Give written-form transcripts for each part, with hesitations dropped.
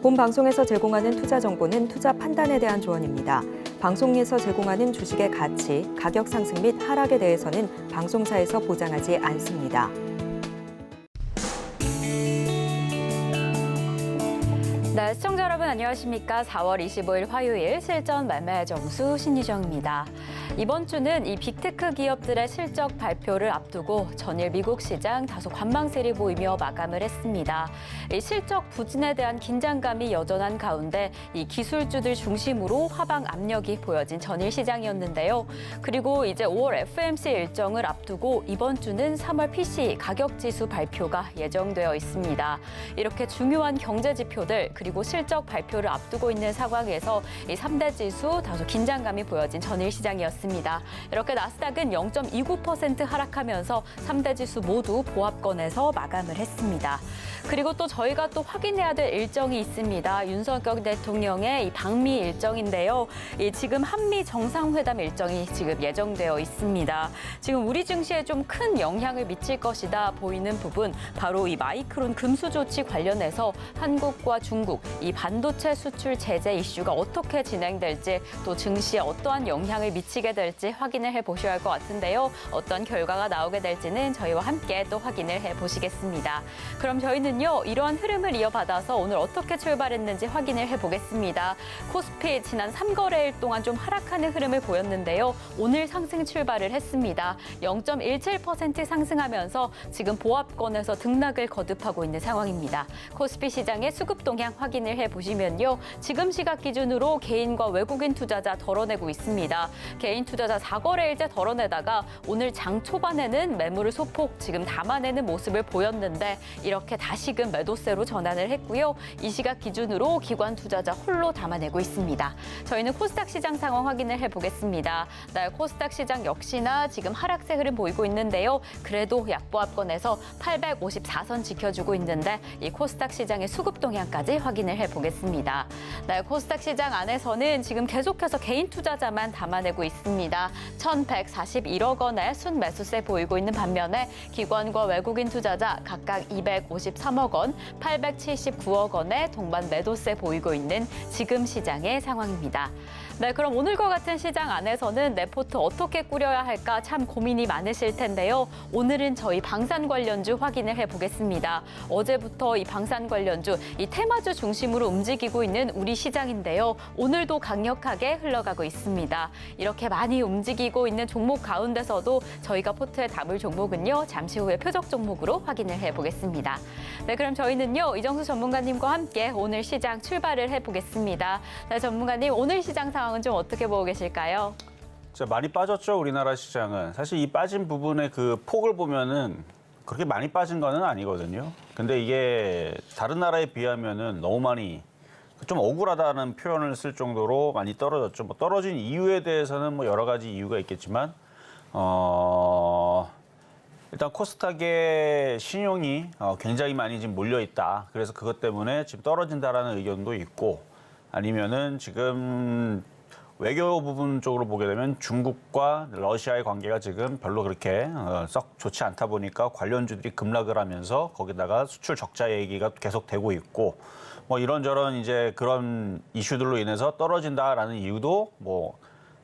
본 방송에서 제공하는 투자 정보는 투자 판단에 대한 조언입니다. 방송에서 제공하는 주식의 가치, 가격 상승 및 하락에 대해서는 방송사에서 보장하지 않습니다. 네, 시청자 여러분 안녕하십니까? 4월 25일 화요일 실전 매매 정수 신희정입니다. 이번 주는 이 빅테크 기업들의 실적 발표를 앞두고 전일 미국 시장 다소 관망세를 보이며 마감을 했습니다. 이 실적 부진에 대한 긴장감이 여전한 가운데 이 기술주들 중심으로 하방 압력이 보여진 전일 시장이었는데요. 그리고 이제 5월 FOMC 일정을 앞두고 이번 주는 3월 PCE 가격지수 발표가 예정되어 있습니다. 이렇게 중요한 경제 지표들 그리고 실적 발표를 앞두고 있는 상황에서 이 3대 지수 다소 긴장감이 보여진 전일 시장이었습니다. 이렇게 나스닥은 0.29% 하락하면서 3대 지수 모두 보합권에서 마감을 했습니다. 그리고 또 저희가 또 확인해야 될 일정이 있습니다. 윤석열 대통령의 이 방미 일정인데요. 지금 한미 정상회담 일정이 지금 예정되어 있습니다. 지금 우리 증시에 좀 큰 영향을 미칠 것이다 보이는 부분 바로 이 마이크론 금수 조치 관련해서 한국과 중국 이 반도체 수출 제재 이슈가 어떻게 진행될지 또 증시에 어떠한 영향을 미치게 될지 확인을 해보셔야 할 것 같은데요. 어떤 결과가 나오게 될지는 저희와 함께 또 확인을 해보시겠습니다. 그럼 저희는요. 이러한 흐름을 이어받아서 오늘 어떻게 출발했는지 확인을 해보겠습니다. 코스피 지난 3거래일 동안 좀 하락하는 흐름을 보였는데요. 오늘 상승 출발을 했습니다. 0.17% 상승하면서 지금 보합권에서 등락을 거듭하고 있는 상황입니다. 코스피 시장의 수급 동향 확인을 해보시면요. 지금 시각 기준으로 개인과 외국인 투자자 덜어내고 있습니다. 개인 투자자 4거래일째 덜어내다가 오늘 장 초반에는 매물을 소폭 지금 담아내는 모습을 보였는데 이렇게 다시금 매도세로 전환을 했고요. 이 시각 기준으로 기관 투자자 홀로 담아내고 있습니다. 저희는 코스닥 시장 상황 확인을 해보겠습니다. 날 코스닥 시장 역시나 지금 하락세 흐름 보이고 있는데요. 그래도 약보합권에서 854선 지켜주고 있는데 이 코스닥 시장의 수급 동향까지 확인을 해보겠습니다. 날 코스닥 시장 안에서는 지금 계속해서 개인 투자자만 담아내고 있습니다. 1,141억 원의 순매수세 보이고 있는 반면에 기관과 외국인 투자자 각각 253억 원, 879억 원의 동반 매도세 보이고 있는 지금 시장의 상황입니다. 네, 그럼 오늘과 같은 시장 안에서는 레포트 어떻게 꾸려야 할까 참 고민이 많으실 텐데요. 오늘은 저희 방산 관련주 확인을 해보겠습니다. 어제부터 이 방산 관련주, 이 테마주 중심으로 움직이고 있는 우리 시장인데요. 오늘도 강력하게 흘러가고 있습니다. 이렇게 많이 움직이고 있는 종목 가운데서도 저희가 포트에 담을 종목은요. 잠시 후에 표적 종목으로 확인을 해보겠습니다. 네, 그럼 저희는요. 이정수 전문가님과 함께 오늘 시장 출발을 해보겠습니다. 네, 전문가님, 오늘 시장 상황 은 좀 어떻게 보고 계실까요? 많이 빠졌죠, 우리나라 시장은. 사실 이 빠진 부분의 그 폭을 보면은 그렇게 많이 빠진 거는 아니거든요. 근데 이게 다른 나라에 비하면은 너무 많이 좀 억울하다는 표현을 쓸 정도로 많이 떨어졌죠. 뭐 떨어진 이유에 대해서는 뭐 여러 가지 이유가 있겠지만, 일단 코스닥의 신용이 굉장히 많이 지금 몰려 있다. 그래서 그것 때문에 지금 떨어진다라는 의견도 있고, 아니면은 지금 외교 부분 쪽으로 보게 되면 중국과 러시아의 관계가 지금 별로 그렇게 썩 좋지 않다 보니까 관련주들이 급락을 하면서 거기다가 수출 적자 얘기가 계속 되고 있고 뭐 이런저런 이제 그런 이슈들로 인해서 떨어진다라는 이유도 뭐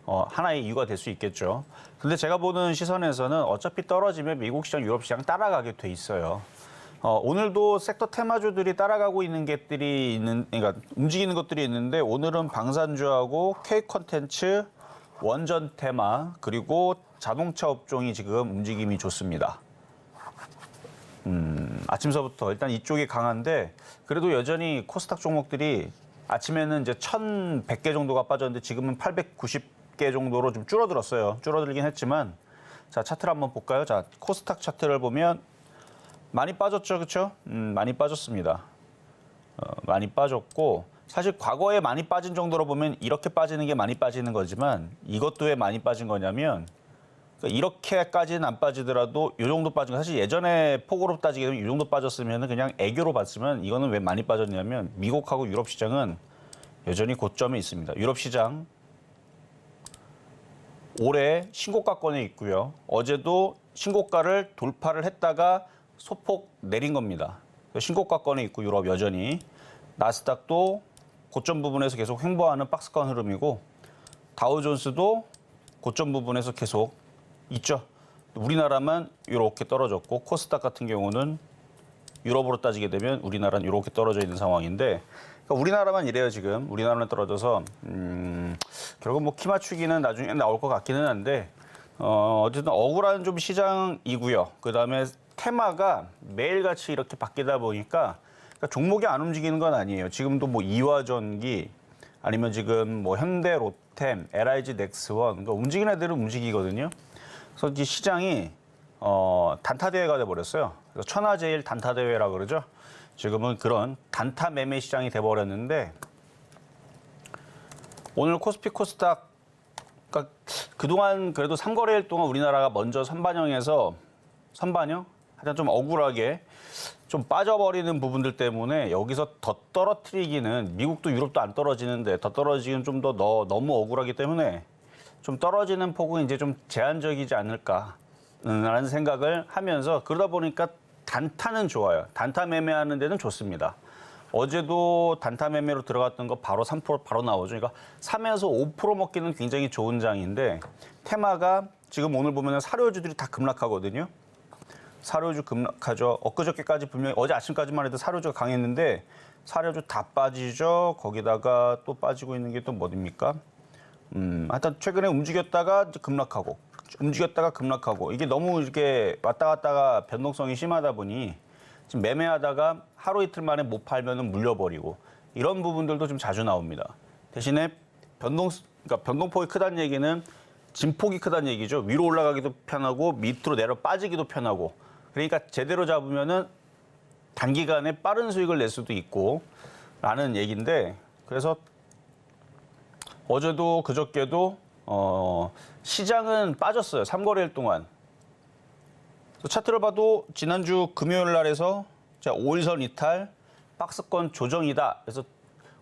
하나의 이유가 될 수 있겠죠. 근데 제가 보는 시선에서는 어차피 떨어지면 미국 시장, 유럽 시장 따라가게 돼 있어요. 오늘도 섹터 테마주들이 따라가고 있는 것들이 그러니까 움직이는 것들이 있는데 오늘은 방산주하고 K 콘텐츠, 원전 테마 그리고 자동차 업종이 지금 움직임이 좋습니다. 아침서부터 일단 이쪽이 강한데 그래도 여전히 코스닥 종목들이 아침에는 이제 1,100개 정도가 빠졌는데 지금은 890개 정도로 좀 줄어들었어요. 줄어들긴 했지만 자 차트를 한번 볼까요? 자 코스닥 차트를 보면 많이 빠졌죠, 그렇죠? 많이 빠졌습니다. 많이 빠졌고 사실 과거에 많이 빠진 정도로 보면 이렇게 빠지는 게 많이 빠지는 거지만 이것도 왜 많이 빠진 거냐면 이렇게까지는 안 빠지더라도 이 정도 빠진 거 사실 예전에 폭으로 따지게 되면 이 정도 빠졌으면 그냥 애교로 봤으면 이거는 왜 많이 빠졌냐면 미국하고 유럽 시장은 여전히 고점에 있습니다. 유럽 시장 올해 신고가권에 있고요. 어제도 신고가를 돌파를 했다가 소폭 내린 겁니다. 신고가권에 있고 유럽 여전히. 나스닥도 고점 부분에서 계속 횡보하는 박스권 흐름이고 다우존스도 고점 부분에서 계속 있죠. 우리나라만 이렇게 떨어졌고 코스닥 같은 경우는 유럽으로 따지게 되면 우리나라는 이렇게 떨어져 있는 상황인데 그러니까 우리나라만 이래요 지금. 우리나라는 떨어져서 결국 뭐 키 맞추기는 나중에 나올 것 같기는 한데 어쨌든 억울한 좀 시장이고요. 그다음에 테마가 매일같이 이렇게 바뀌다 보니까 그러니까 종목이 안 움직이는 건 아니에요. 지금도 뭐 이화전기 아니면 지금 뭐 현대 로템, LIG 넥스원 그러니까 움직이는 애들은 움직이거든요. 그래서 이 시장이 단타 대회가 돼 버렸어요. 그래서 천하제일 단타 대회라 그러죠. 지금은 그런 단타 매매 시장이 돼 버렸는데 오늘 코스피 코스닥 그러니까 그동안 그래도 3거래일 동안 우리나라가 먼저 선반영해서 선반영? 하여튼 좀 억울하게 좀 빠져버리는 부분들 때문에 여기서 더 떨어뜨리기는 미국도 유럽도 안 떨어지는데 더 떨어지기는 좀 더 너무 억울하기 때문에 좀 떨어지는 폭은 이제 좀 제한적이지 않을까라는 생각을 하면서 그러다 보니까 단타는 좋아요. 단타 매매하는 데는 좋습니다. 어제도 단타 매매로 들어갔던 거 바로 3% 바로 나오죠. 그러니까 3에서 5% 먹기는 굉장히 좋은 장인데 테마가 지금 오늘 보면 사료주들이 다 급락하거든요. 사료주 급락하죠. 엊그저께까지 분명히 어제 아침까지만 해도 사료주가 강했는데 사료주 다 빠지죠. 거기다가 또 빠지고 있는 게 또 뭐입니까? 하여튼 최근에 움직였다가 이제 급락하고 움직였다가 급락하고 이게 너무 이렇게 왔다 갔다가 변동성이 심하다 보니 지금 매매하다가 하루 이틀 만에 못 팔면은 물려버리고 이런 부분들도 좀 자주 나옵니다. 대신에 그러니까 변동폭이 크다는 얘기는 진폭이 크다는 얘기죠. 위로 올라가기도 편하고 밑으로 내려 빠지기도 편하고 그러니까 제대로 잡으면은 단기간에 빠른 수익을 낼 수도 있고 라는 얘기인데 그래서 어제도 그저께도 시장은 빠졌어요. 3거래일 동안. 차트를 봐도 지난주 금요일 날에서 5일선 이탈, 박스권 조정이다. 그래서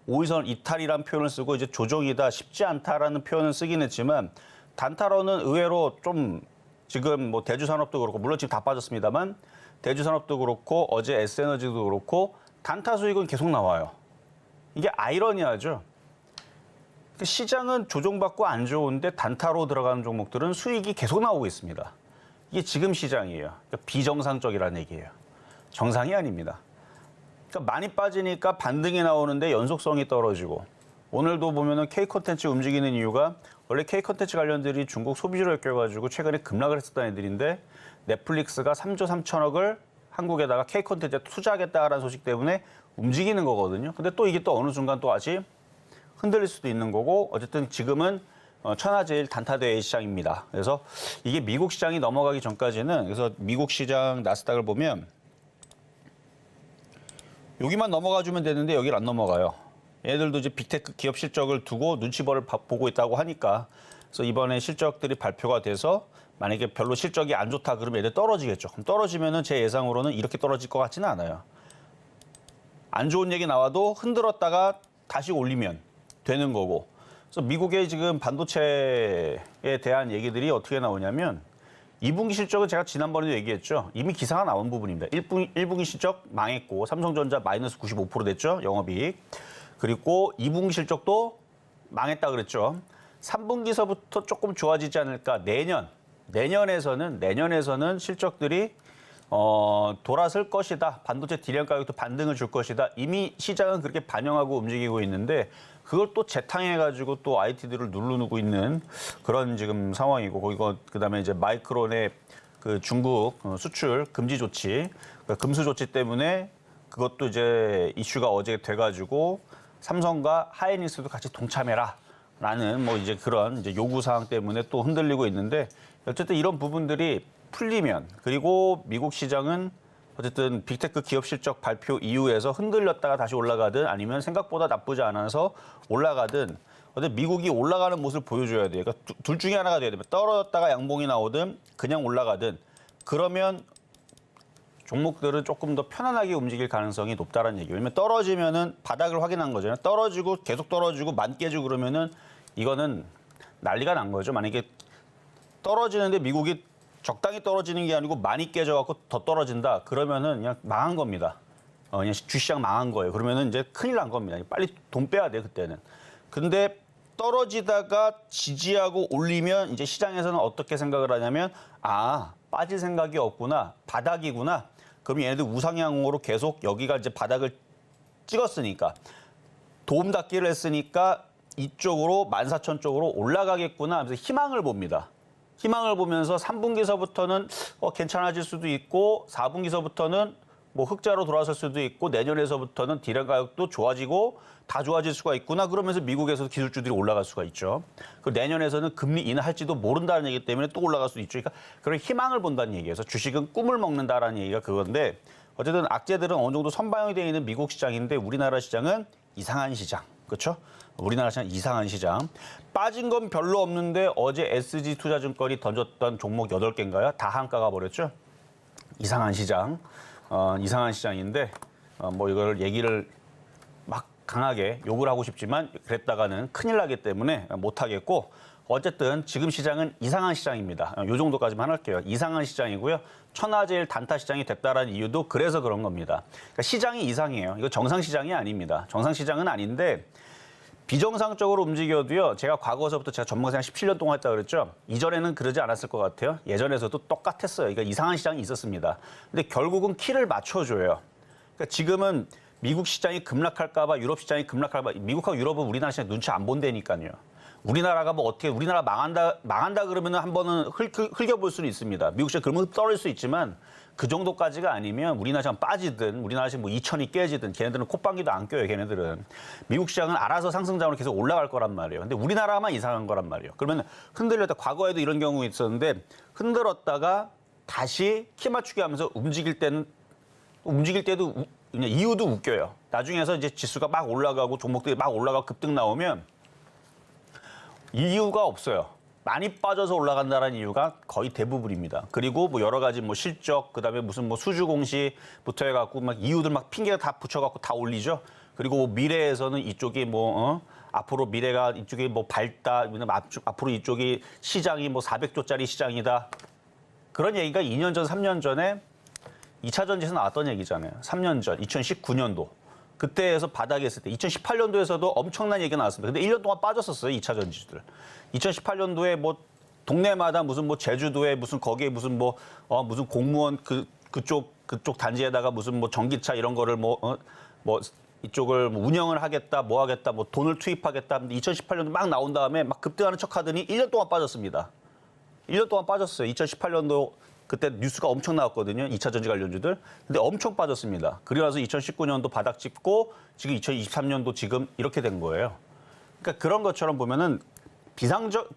5일선 이탈이라는 표현을 쓰고 이제 조정이다, 쉽지 않다라는 표현을 쓰긴 했지만 단타로는 의외로 좀 지금 뭐 대주산업도 그렇고 물론 지금 다 빠졌습니다만 대주산업도 그렇고 어제 S에너지도 그렇고 단타 수익은 계속 나와요. 이게 아이러니하죠. 시장은 조정받고 안 좋은데 단타로 들어가는 종목들은 수익이 계속 나오고 있습니다. 이게 지금 시장이에요. 그러니까 비정상적이라는 얘기예요. 정상이 아닙니다. 그러니까 많이 빠지니까 반등이 나오는데 연속성이 떨어지고 오늘도 보면은 K콘텐츠 움직이는 이유가 원래 K콘텐츠 관련들이 중국 소비주로 엮여가지고 최근에 급락을 했었던 애들인데 넷플릭스가 3조 3천억을 한국에다가 K콘텐츠에 투자하겠다라는 소식 때문에 움직이는 거거든요. 근데 또 이게 또 어느 순간 또 다시 흔들릴 수도 있는 거고 어쨌든 지금은 천하제일 단타대회 시장입니다. 그래서 이게 미국 시장이 넘어가기 전까지는 그래서 미국 시장 나스닥을 보면 여기만 넘어가주면 되는데 여기를 안 넘어가요. 얘들도 이제 빅테크 기업 실적을 두고 눈치벌을 보고 있다고 하니까 그래서 이번에 실적들이 발표가 돼서 만약에 별로 실적이 안 좋다 그러면 얘들 떨어지겠죠. 그럼 떨어지면은 제 예상으로는 이렇게 떨어질 것 같지는 않아요. 안 좋은 얘기 나와도 흔들었다가 다시 올리면 되는 거고. 그래서 미국의 지금 반도체에 대한 얘기들이 어떻게 나오냐면 2분기 실적은 제가 지난번에도 얘기했죠. 이미 기사가 나온 부분입니다. 1분기 실적 망했고 삼성전자 마이너스 95% 됐죠. 영업이익. 그리고 2분기 실적도 망했다 그랬죠. 3분기서부터 조금 좋아지지 않을까. 내년에서는 실적들이 돌아설 것이다. 반도체 디램 가격도 반등을 줄 것이다. 이미 시장은 그렇게 반영하고 움직이고 있는데 그걸 또 재탕해가지고 또 IT들을 누르고 있는 그런 지금 상황이고 거기가 그다음에 이제 마이크론의 그 중국 수출 금지 조치, 그러니까 금수 조치 때문에 그것도 이제 이슈가 어제 돼가지고 삼성과 하이닉스도 같이 동참해라라는 뭐 이제 그런 이제 요구 사항 때문에 또 흔들리고 있는데 어쨌든 이런 부분들이 풀리면 그리고 미국 시장은 어쨌든 빅테크 기업 실적 발표 이후에서 흔들렸다가 다시 올라가든 아니면 생각보다 나쁘지 않아서 올라가든 어쨌든 미국이 올라가는 모습을 보여줘야 돼요. 그러니까 둘 중에 하나가 돼야 됩니다. 떨어졌다가 양봉이 나오든 그냥 올라가든 그러면 종목들은 조금 더 편안하게 움직일 가능성이 높다는 얘기예요. 왜냐면 떨어지면은 바닥을 확인한 거잖아요. 떨어지고 계속 떨어지고 만 깨지고 그러면은 이거는 난리가 난 거죠. 만약에 떨어지는데 미국이 적당히 떨어지는 게 아니고 많이 깨져갖고 더 떨어진다. 그러면은 그냥 망한 겁니다. 그냥 주시장 망한 거예요. 그러면은 이제 큰일 난 겁니다. 빨리 돈 빼야 돼요, 그때는. 근데 떨어지다가 지지하고 올리면 이제 시장에서는 어떻게 생각을 하냐면 빠질 생각이 없구나. 바닥이구나. 그럼 얘네들 우상향으로 계속 여기가 이제 바닥을 찍었으니까 도움 닫기를 했으니까 이쪽으로 14,000 쪽으로 올라가겠구나 하면서 희망을 봅니다. 희망을 보면서 3분기서부터는 괜찮아질 수도 있고 4분기서부터는 뭐 흑자로 돌아설 수도 있고 내년에서부터는 디램 가격도 좋아지고 다 좋아질 수가 있구나. 그러면서 미국에서도 기술주들이 올라갈 수가 있죠. 그리고 내년에서는 금리 인하할지도 모른다는 얘기 때문에 또 올라갈 수도 있죠. 그러니까 그런 희망을 본다는 얘기에서 주식은 꿈을 먹는다라는 얘기가 그건데 어쨌든 악재들은 어느 정도 선방이 되어 있는 미국 시장인데 우리나라 시장은 이상한 시장. 그렇죠? 우리나라 시장 이상한 시장. 빠진 건 별로 없는데 어제 SG투자증권이 던졌던 종목 8개인가요? 다 한가가 버렸죠? 이상한 시장. 이상한 시장인데 뭐 이걸 얘기를 막 강하게 욕을 하고 싶지만 그랬다가는 큰일 나기 때문에 못하겠고 어쨌든 지금 시장은 이상한 시장입니다. 요 정도까지만 할게요. 이상한 시장이고요. 천하제일 단타 시장이 됐다라는 이유도 그래서 그런 겁니다. 그러니까 시장이 이상해요. 이거 정상 시장이 아닙니다. 정상 시장은 아닌데 비정상적으로 움직여도요. 제가 과거서부터 제가 전문가 생활 17년 동안 했다고 그랬죠. 이전에는 그러지 않았을 것 같아요. 예전에서도 똑같았어요. 그러니까 이상한 시장이 있었습니다. 근데 결국은 키를 맞춰줘요. 그러니까 지금은 미국 시장이 급락할까 봐, 유럽 시장이 급락할까 봐, 미국하고 유럽은 우리나라 시장 눈치 안 본다니까요. 우리나라가 뭐 어떻게 우리나라 망한다 그러면은 한 번은 흘겨볼 수는 있습니다. 미국 시장 그러면 떨어질 수 있지만 그 정도까지가 아니면 우리나라 시장 빠지든 우리나라 시장 뭐 2천이 깨지든 걔네들은 콧방귀도 안 껴요. 걔네들은 미국 시장은 알아서 상승장으로 계속 올라갈 거란 말이에요. 근데 우리나라만 이상한 거란 말이에요. 그러면 흔들렸다 과거에도 이런 경우 있었는데 흔들었다가 다시 키 맞추기 하면서 움직일 때도 그냥 이유도 웃겨요. 나중에서 이제 지수가 막 올라가고 종목들이 막 올라가고 급등 나오면 이유가 없어요. 많이 빠져서 올라간다는 이유가 거의 대부분입니다. 그리고 뭐 여러 가지 뭐 실적, 그다음에 무슨 뭐 수주 공시부터 해갖고 막 이유들 막 핑계 다 붙여갖고 다 올리죠. 그리고 뭐 미래에서는 이쪽이 앞으로 미래가 이쪽이 뭐 밝다, 앞으로 이쪽이 시장이 뭐 400조짜리 시장이다. 그런 얘기가 2년 전, 3년 전에 2차 전지에서 나왔던 얘기잖아요. 3년 전, 2019년도. 그때에서 바닥에 있을 때 2018년도에서도 엄청난 얘기가 나왔습니다. 근데 1년 동안 빠졌었어요. 2차 전지들. 2018년도에 뭐 동네마다 무슨 뭐 제주도에 무슨 거기에 무슨 무슨 공무원 그쪽 단지에다가 무슨 뭐 전기차 이런 거를 뭐 이쪽을 뭐 운영을 하겠다, 뭐 하겠다, 뭐 돈을 투입하겠다. 근데 2018년도 막 나온 다음에 막 급등하는 척 하더니 1년 동안 빠졌습니다. 1년 동안 빠졌어요. 2018년도 그때 뉴스가 엄청 나왔거든요. 2차 전지 관련주들. 근데 엄청 빠졌습니다. 그리고 나서 2019년도 바닥 짚고 지금 2023년도 지금 이렇게 된 거예요. 그러니까 그런 것처럼 보면은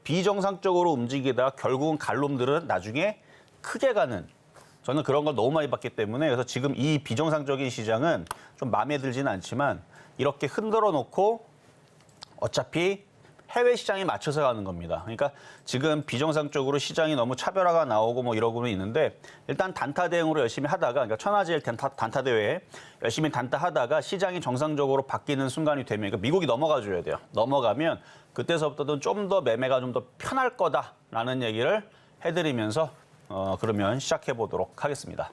비정상적으로 움직이다가 결국은 갈 놈들은 나중에 크게 가는 저는 그런 걸 너무 많이 봤기 때문에 그래서 지금 이 비정상적인 시장은 좀 마음에 들지는 않지만 이렇게 흔들어 놓고 어차피 해외 시장에 맞춰서 가는 겁니다. 그러니까 지금 비정상적으로 시장이 너무 차별화가 나오고 뭐 이러고는 있는데 일단 단타 대응으로 열심히 하다가 그러니까 천하제일 단타 대회에 열심히 단타하다가 시장이 정상적으로 바뀌는 순간이 되면 그러니까 미국이 넘어가 줘야 돼요. 넘어가면 그때서부터는 좀 더 매매가 좀 더 편할 거다라는 얘기를 해드리면서 그러면 시작해 보도록 하겠습니다.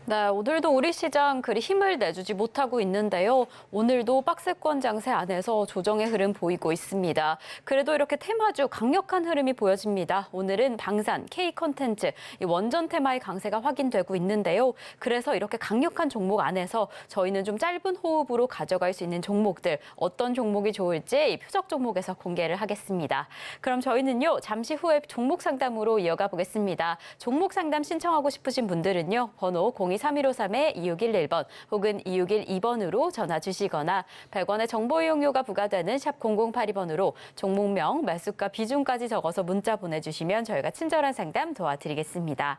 네, 오늘도 우리 시장 그리 힘을 내주지 못하고 있는데요. 오늘도 박스권 장세 안에서 조정의 흐름 보이고 있습니다. 그래도 이렇게 테마주 강력한 흐름이 보여집니다. 오늘은 방산, K컨텐츠, 이 원전 테마의 강세가 확인되고 있는데요. 그래서 이렇게 강력한 종목 안에서 저희는 좀 짧은 호흡으로 가져갈 수 있는 종목들, 어떤 종목이 좋을지 이 표적 종목에서 공개를 하겠습니다. 그럼 저희는요, 잠시 후에 종목 상담으로 이어가 보겠습니다. 종목 상담 신청하고 싶으신 분들은요, 번호 023153-2611번 혹은 2612번으로 전화 주시거나 100원의 정보 이용료가 부과되는 샵 0082번으로 종목명, 매수가, 비중까지 적어서 문자 보내주시면 저희가 친절한 상담 도와드리겠습니다.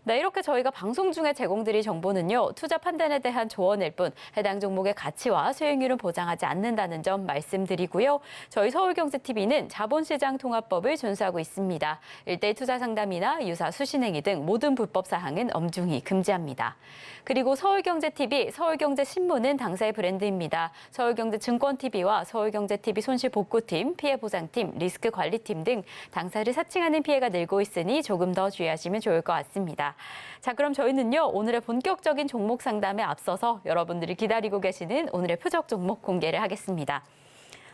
네, 이렇게 저희가 방송 중에 제공드릴 정보는요. 투자 판단에 대한 조언일 뿐 해당 종목의 가치와 수익률은 보장하지 않는다는 점 말씀드리고요. 저희 서울경제TV는 자본시장 통합법을 준수하고 있습니다. 1:1 투자 상담이나 유사 수신행위 등 모든 불법 사항은 엄중히 금지합니다. 있습니다. 그리고 서울경제TV, 서울경제신문은 당사의 브랜드입니다. 서울경제증권TV와 서울경제TV 손실복구팀, 피해보상팀, 리스크관리팀 등 당사를 사칭하는 피해가 늘고 있으니 조금 더 주의하시면 좋을 것 같습니다. 자, 그럼 저희는요, 오늘의 본격적인 종목 상담에 앞서서 여러분들이 기다리고 계시는 오늘의 표적 종목 공개를 하겠습니다.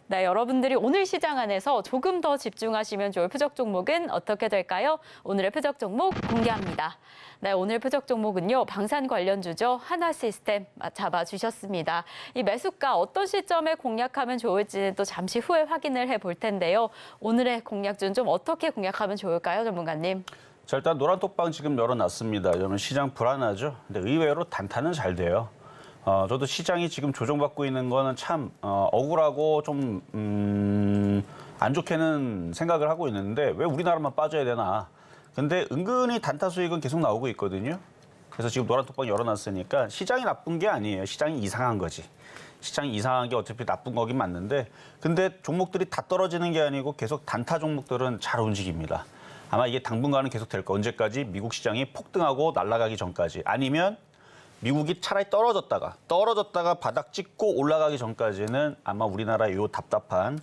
네, 여러분들이 오늘 시장 안에서 조금 더 집중하시면 좋을 표적 종목은 어떻게 될까요? 오늘의 표적 종목 공개합니다. 네, 오늘 표적 종목은요, 방산 관련주죠. 하나시스템 잡아주셨습니다. 이 매수가 어떤 시점에 공략하면 좋을지는 또 잠시 후에 확인을 해볼 텐데요. 오늘의 공략주는 좀 어떻게 공략하면 좋을까요, 전문가님? 자, 일단 노란톡방 지금 열어놨습니다. 그러면 시장 불안하죠. 근데 의외로 단타는 잘 돼요. 저도 시장이 지금 조정받고 있는 거는 참 억울하고 좀 안 좋게는 생각을 하고 있는데 왜 우리나라만 빠져야 되나. 근데 은근히 단타 수익은 계속 나오고 있거든요. 그래서 지금 노란톡방 열어놨으니까 시장이 나쁜 게 아니에요. 시장이 이상한 거지. 시장이 이상한 게 어차피 나쁜 거긴 맞는데 근데 종목들이 다 떨어지는 게 아니고 계속 단타 종목들은 잘 움직입니다. 아마 이게 당분간은 계속 될 거. 언제까지? 미국 시장이 폭등하고 날아가기 전까지. 아니면 미국이 차라리 떨어졌다가 바닥 찍고 올라가기 전까지는 아마 우리나라의 요 답답한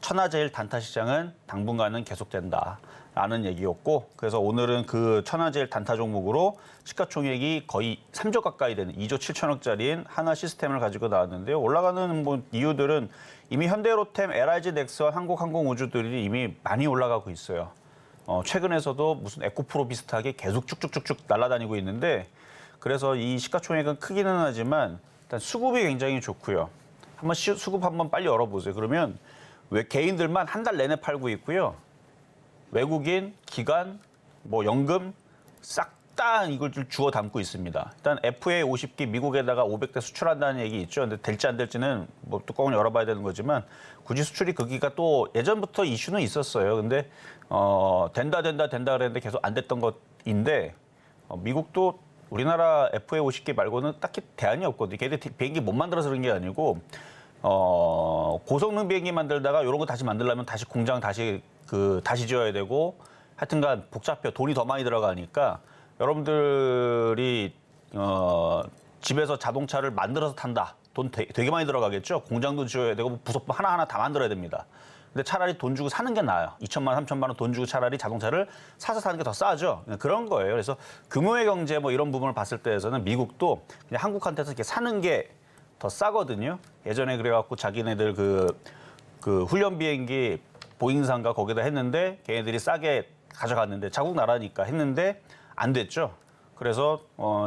천하제일 단타 시장은 당분간은 계속된다라는 얘기였고, 그래서 오늘은 그 천하제일 단타 종목으로 시가총액이 거의 3조 가까이 되는 2조 7천억짜리인 하나 시스템을 가지고 나왔는데요. 올라가는 뭐 이유들은 이미 현대로템, LIG 넥스와 한국항공우주들이 이미 많이 올라가고 있어요. 최근에서도 무슨 에코프로 비슷하게 계속 쭉쭉쭉쭉 날아다니고 있는데, 그래서 이 시가총액은 크기는 하지만 일단 수급이 굉장히 좋고요. 수급 한번 빨리 열어보세요. 그러면 왜 개인들만 한 달 내내 팔고 있고요. 외국인, 기관, 뭐 연금 싹 다 이걸 주워 담고 있습니다. 일단 FA 50기 미국에다가 500대 수출한다는 얘기 있죠. 근데 될지 안 될지는 뭐 뚜껑을 열어봐야 되는 거지만 굳이 수출이 거기가 또 예전부터 이슈는 있었어요. 근데 된다 그랬는데 계속 안 됐던 것인데 미국도 우리나라 FA 50기 말고는 딱히 대안이 없거든요. 걔들 비행기 못 만들어서 그런 게 아니고 고성능 비행기 만들다가 이런 거 다시 만들려면 다시 공장 다시 지어야 되고 하여튼간 복잡해요. 돈이 더 많이 들어가니까 여러분들이 집에서 자동차를 만들어서 탄다. 돈 되게 많이 들어가겠죠. 공장도 지어야 되고 부속품 하나하나 다 만들어야 됩니다. 근데 차라리 돈 주고 사는 게 나아요. 2천만 원, 3천만 원 돈 주고 차라리 자동차를 사서 사는 게 더 싸죠. 그런 거예요. 그래서 금융의 경제 뭐 이런 부분을 봤을 때에서는 미국도 그냥 한국한테서 이렇게 사는 게 더 싸거든요. 예전에 그래갖고 자기네들 그 훈련 비행기 보잉상가 거기다 했는데 걔네들이 싸게 가져갔는데 자국 나라니까 했는데 안 됐죠. 그래서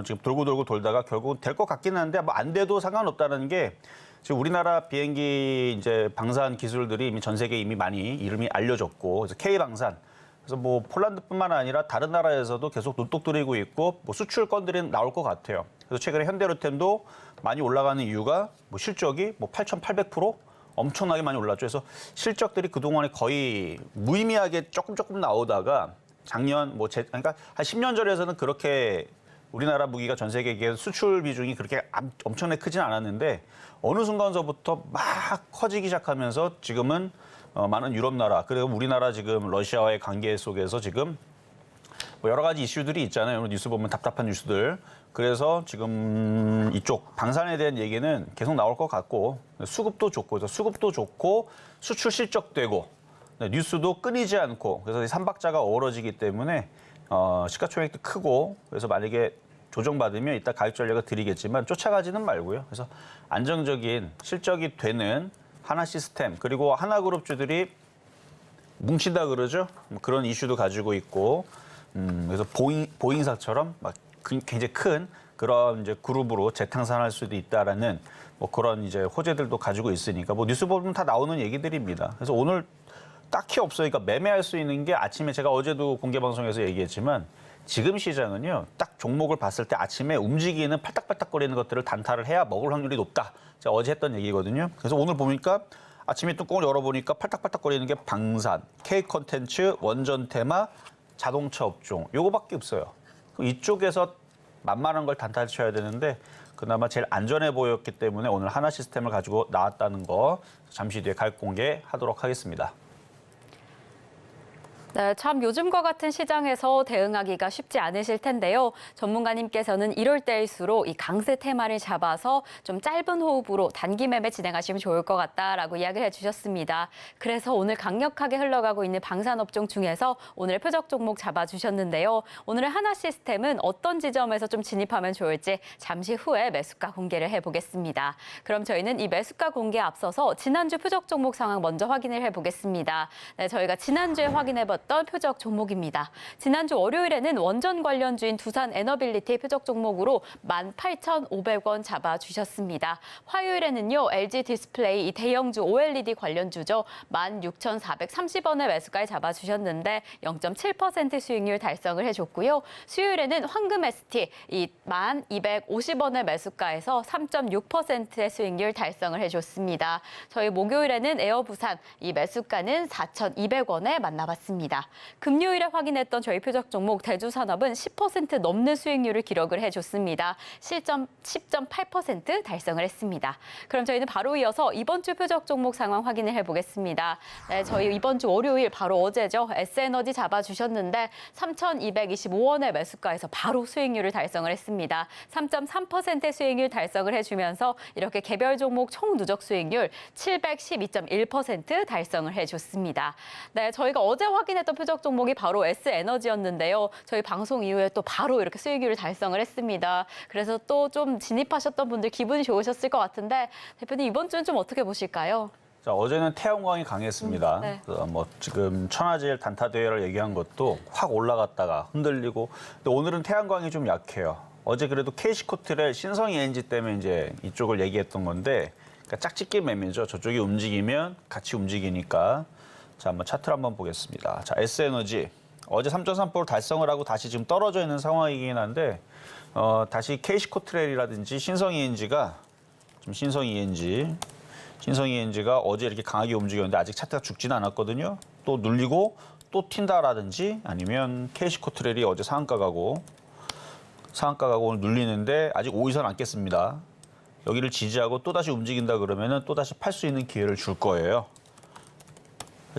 지금 돌고 돌다가 결국 될 것 같기는 한데 뭐 안 돼도 상관없다는 게 지금 우리나라 비행기 이제 방산 기술들이 이미 전 세계에 이미 많이 이름이 알려졌고 그래서 K방산 그래서 뭐 폴란드뿐만 아니라 다른 나라에서도 계속 눈독 들이고 있고 뭐 수출 건들이 나올 것 같아요. 그래서 최근에 현대로템도 많이 올라가는 이유가 뭐 실적이 뭐 8,800% 엄청나게 많이 올랐죠. 그래서 실적들이 그동안에 거의 무의미하게 조금 나오다가 작년 그러니까 한 10년 전에서는 그렇게 우리나라 무기가 전 세계에 수출 비중이 그렇게 엄청나게 크진 않았는데 어느 순간서부터 막 커지기 시작하면서 지금은 많은 유럽 나라 그리고 우리나라 지금 러시아와의 관계 속에서 지금 뭐 여러 가지 이슈들이 있잖아요. 오늘 뉴스 보면 답답한 뉴스들. 그래서 지금 이쪽 방산에 대한 얘기는 계속 나올 것 같고 수급도 좋고 그래서 수급도 좋고 수출 실적되고 뉴스도 끊이지 않고 그래서 이 삼박자가 어우러지기 때문에 시가총액도 크고 그래서 만약에 조정받으면 이따 가입 전략을 드리겠지만 쫓아가지는 말고요. 그래서 안정적인 실적이 되는 하나 시스템 그리고 하나그룹주들이 뭉친다 그러죠. 그런 이슈도 가지고 있고 그래서 보잉사처럼 막 굉장히 큰 그런 이제 그룹으로 재탕산할 수도 있다라는 뭐 그런 이제 호재들도 가지고 있으니까 뭐 뉴스 보면 다 나오는 얘기들입니다. 그래서 오늘 딱히 없어요. 그러니까 매매할 수 있는 게 아침에 제가 어제도 공개 방송에서 얘기했지만 지금 시장은요. 딱 종목을 봤을 때 아침에 움직이는 팔딱팔딱거리는 것들을 단타를 해야 먹을 확률이 높다. 제가 어제 했던 얘기거든요. 그래서 오늘 보니까 아침에 뚜껑을 열어보니까 팔딱팔딱거리는 게 방산, K컨텐츠, 원전테마, 자동차 업종 요거밖에 없어요. 이쪽에서 만만한 걸 단타를 쳐야 되는데 그나마 제일 안전해 보였기 때문에 오늘 하나 시스템을 가지고 나왔다는 거 잠시 뒤에 가입 공개하도록 하겠습니다. 네, 참 요즘과 같은 시장에서 대응하기가 쉽지 않으실 텐데요. 전문가님께서는 이럴 때일수록 이 강세 테마를 잡아서 좀 짧은 호흡으로 단기 매매 진행하시면 좋을 것 같다라고 이야기를 해주셨습니다. 그래서 오늘 강력하게 흘러가고 있는 방산업종 중에서 오늘 표적 종목 잡아주셨는데요. 오늘의 하나시스템은 어떤 지점에서 좀 진입하면 좋을지 잠시 후에 매수가 공개를 해보겠습니다. 그럼 저희는 이 매수가 공개에 앞서서 지난주 표적 종목 상황 먼저 확인을 해보겠습니다. 네, 저희가 지난주에 확인해봤던 표적 종목입니다. 지난주 월요일에는 원전 관련주인 두산 에너빌리티 표적 종목으로 18,500원 잡아주셨습니다. 화요일에는요, LG 디스플레이 이 대형주 OLED 관련주죠. 16,430원의 매수가에 잡아주셨는데 0.7% 수익률 달성을 해줬고요. 수요일에는 황금 ST 이 1,250원의 매수가에서 3.6%의 수익률 달성을 해줬습니다. 저희 목요일에는 에어부산 이 매수가는 4,200원에 만나봤습니다. 금요일에 확인했던 저희 표적 종목 대주산업은 10% 넘는 수익률을 기록을 해줬습니다. 실점 10.8% 달성을 했습니다. 그럼 저희는 바로 이어서 이번 주 표적 종목 상황 확인을 해보겠습니다. 네, 저희 이번 주 월요일 바로 어제죠. S에너지 잡아주셨는데 3,225원의 매수가에서 바로 수익률을 달성을 했습니다. 3.3%의 수익률 달성을 해주면서 이렇게 개별 종목 총 누적 수익률 712.1% 달성을 해줬습니다. 네, 저희가 어제 확인했던 표적 종목이 바로 S에너지였는데요. 저희 방송 이후에 또 바로 이렇게 수익률을 달성을 했습니다. 그래서 또 좀 진입하셨던 분들 기분이 좋으셨을 것 같은데 대표님 이번 주는 좀 어떻게 보실까요? 자, 어제는 태양광이 강했습니다. 네. 뭐 지금 천하제일 단타 대회를 얘기한 것도 확 올라갔다가 흔들리고, 근데 오늘은 태양광이 좀 약해요. 어제 그래도 KC코트렐 신성 ENG 때문에 이제 이쪽을 얘기했던 건데, 그러니까 짝짓기 매매죠. 저쪽이 움직이면 같이 움직이니까. 자, 한번 차트를 한번 보겠습니다. 자, S에너지 어제 3.3% 달성을 하고 다시 지금 떨어져 있는 상황이긴 한데, 다시 KC코트렐이라든지 신성 ENG가 지금 신성 ENG가 어제 이렇게 강하게 움직였는데 아직 차트가 죽지는 않았거든요. 또 눌리고 또 튄다라든지 아니면 KC코트렐이 어제 상한가 가고 오늘 눌리는데 아직 5위선 안 깼습니다. 여기를 지지하고 또다시 움직인다 그러면은 또다시 팔 수 있는 기회를 줄 거예요.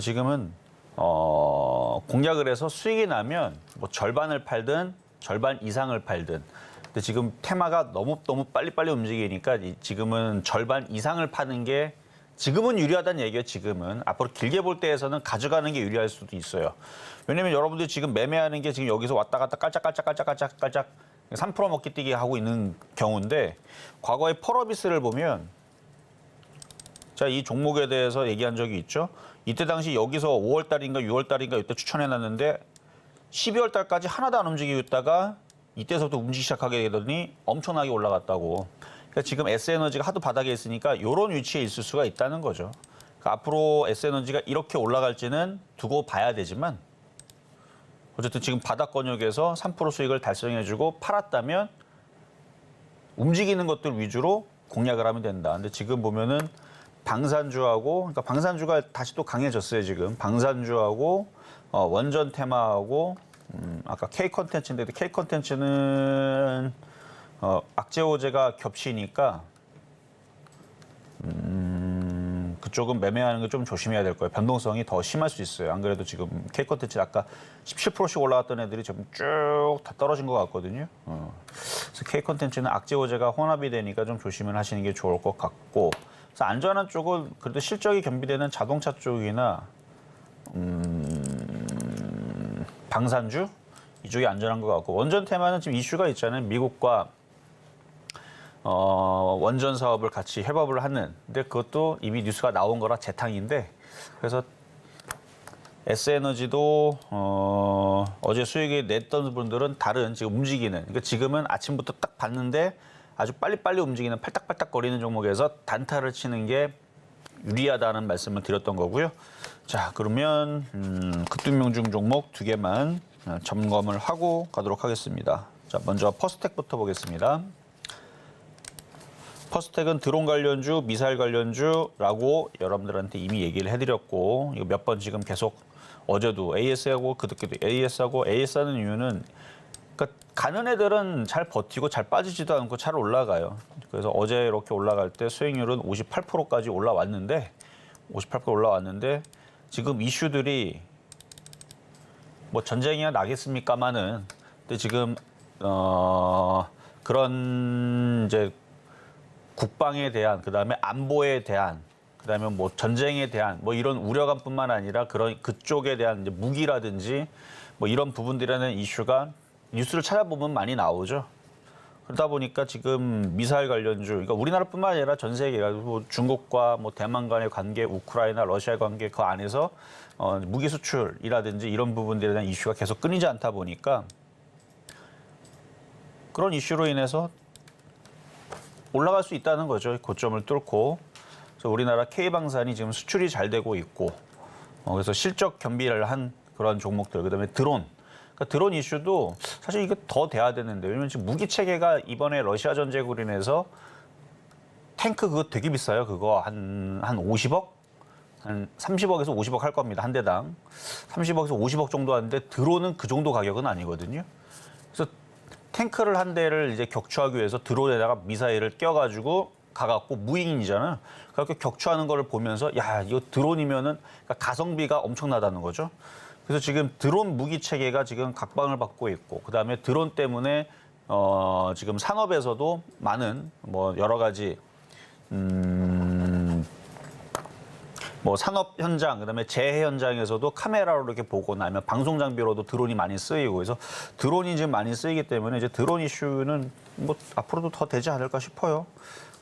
지금은 공략을 해서 수익이 나면 뭐 절반을 팔든 절반 이상을 팔든, 근데 지금 테마가 너무 빨리빨리 움직이니까 지금은 절반 이상을 파는 게 지금은 유리하다는 얘기예요. 지금은 앞으로 길게 볼 때에서는 가져가는 게 유리할 수도 있어요. 왜냐면 여러분들이 지금 매매하는 게 지금 여기서 왔다 갔다 깔짝깔짝 3% 먹기뛰기 하고 있는 경우인데, 과거의 펄어비스를 보면, 자, 이 종목에 대해서 얘기한 적이 있죠. 이때 당시 여기서 5월 달인가 6월 달인가 이때 추천해놨는데 12월 달까지 하나도 안 움직이고 있다가 이때서부터 움직이기 시작하게 되더니 엄청나게 올라갔다고. 그러니까 지금 S에너지가 하도 바닥에 있으니까 이런 위치에 있을 수가 있다는 거죠. 그러니까 앞으로 S에너지가 이렇게 올라갈지는 두고 봐야 되지만, 어쨌든 지금 바닥 권역에서 3% 수익을 달성해주고 팔았다면 움직이는 것들 위주로 공략을 하면 된다. 근데 지금 보면은 방산주하고, 그러니까 방산주가 다시 또 강해졌어요. 지금 방산주하고 원전 테마하고 아까 K 컨텐츠인데 K 컨텐츠는 악재호재가 겹치니까 그쪽은 매매하는 게 좀 조심해야 될 거예요. 변동성이 더 심할 수 있어요. 안 그래도 지금 K 컨텐츠 아까 17%씩 올라갔던 애들이 지금 쭉 다 떨어진 것 같거든요. 그래서 K 컨텐츠는 악재호재가 혼합이 되니까 좀 조심을 하시는 게 좋을 것 같고, 그래서 안전한 쪽은 그래도 실적이 겸비되는 자동차 쪽이나 방산주 이쪽이 안전한 것 같고, 원전 테마는 지금 이슈가 있잖아요. 미국과 원전 사업을 같이 협업을 하는. 근데 그것도 이미 뉴스가 나온 거라 재탕인데, 그래서 S에너지도 어제 수익이 냈던 분들은 다른 지금 움직이는, 그러니까 지금은 아침부터 딱 봤는데 아주 빨리빨리 움직이는 팔딱팔딱거리는 종목에서 단타를 치는 게 유리하다는 말씀을 드렸던 거고요. 자, 그러면 급등명중 종목 2개만 점검을 하고 가도록 하겠습니다. 자, 먼저 퍼스텍부터 보겠습니다. 퍼스텍은 드론 관련주, 미사일 관련주라고 여러분들한테 이미 얘기를 해드렸고, 이거 몇 번 지금 계속 어제도 AS하고 그저께도 AS하고, AS 하는 이유는 그러니까 가는 애들은 잘 버티고 잘 빠지지도 않고 잘 올라가요. 그래서 어제 이렇게 올라갈 때 수익률은 58%까지 올라왔는데 지금 이슈들이 뭐 전쟁이야 나겠습니까마는 근데 지금 그런 이제 국방에 대한 그다음에 안보에 대한 그다음에 뭐 전쟁에 대한 뭐 이런 우려감뿐만 아니라 그런 그쪽에 대한 이제 무기라든지 뭐 이런 부분들이라는 이슈가 뉴스를 찾아보면 많이 나오죠. 그러다 보니까 지금 미사일 관련주, 그러니까 우리나라뿐만 아니라 전 세계가 뭐 중국과 뭐 대만 간의 관계, 우크라이나, 러시아 관계 그 안에서 무기 수출이라든지 이런 부분들에 대한 이슈가 계속 끊이지 않다 보니까 그런 이슈로 인해서 올라갈 수 있다는 거죠. 고점을 뚫고. 그래서 우리나라 K방산이 지금 수출이 잘 되고 있고, 그래서 실적 겸비를 한 그런 종목들, 그다음에 드론. 그러니까 드론 이슈도 사실 이게 더 돼야 되는데, 왜냐면 지금 무기 체계가 이번에 러시아 전쟁으로 인해서 탱크 그거 되게 비싸요. 그거 한 50억? 한 30억에서 50억 할 겁니다. 한 대당. 30억에서 50억 정도 하는데 드론은 그 정도 가격은 아니거든요. 그래서 탱크를 한 대를 이제 격추하기 위해서 드론에다가 미사일을 껴가지고 가갖고 무인이잖아요. 그렇게 격추하는 거를 보면서 야, 이거 드론이면은 그러니까 가성비가 엄청나다는 거죠. 그래서 지금 드론 무기 체계가 지금 각광을 받고 있고, 그 다음에 드론 때문에 지금 산업에서도 많은 뭐 여러 가지 뭐 산업 현장, 그다음에 재해 현장에서도 카메라로 이렇게 보거나 아니면 방송 장비로도 드론이 많이 쓰이고, 그래서 드론이 지금 많이 쓰이기 때문에 이제 드론 이슈는 뭐 앞으로도 더 되지 않을까 싶어요.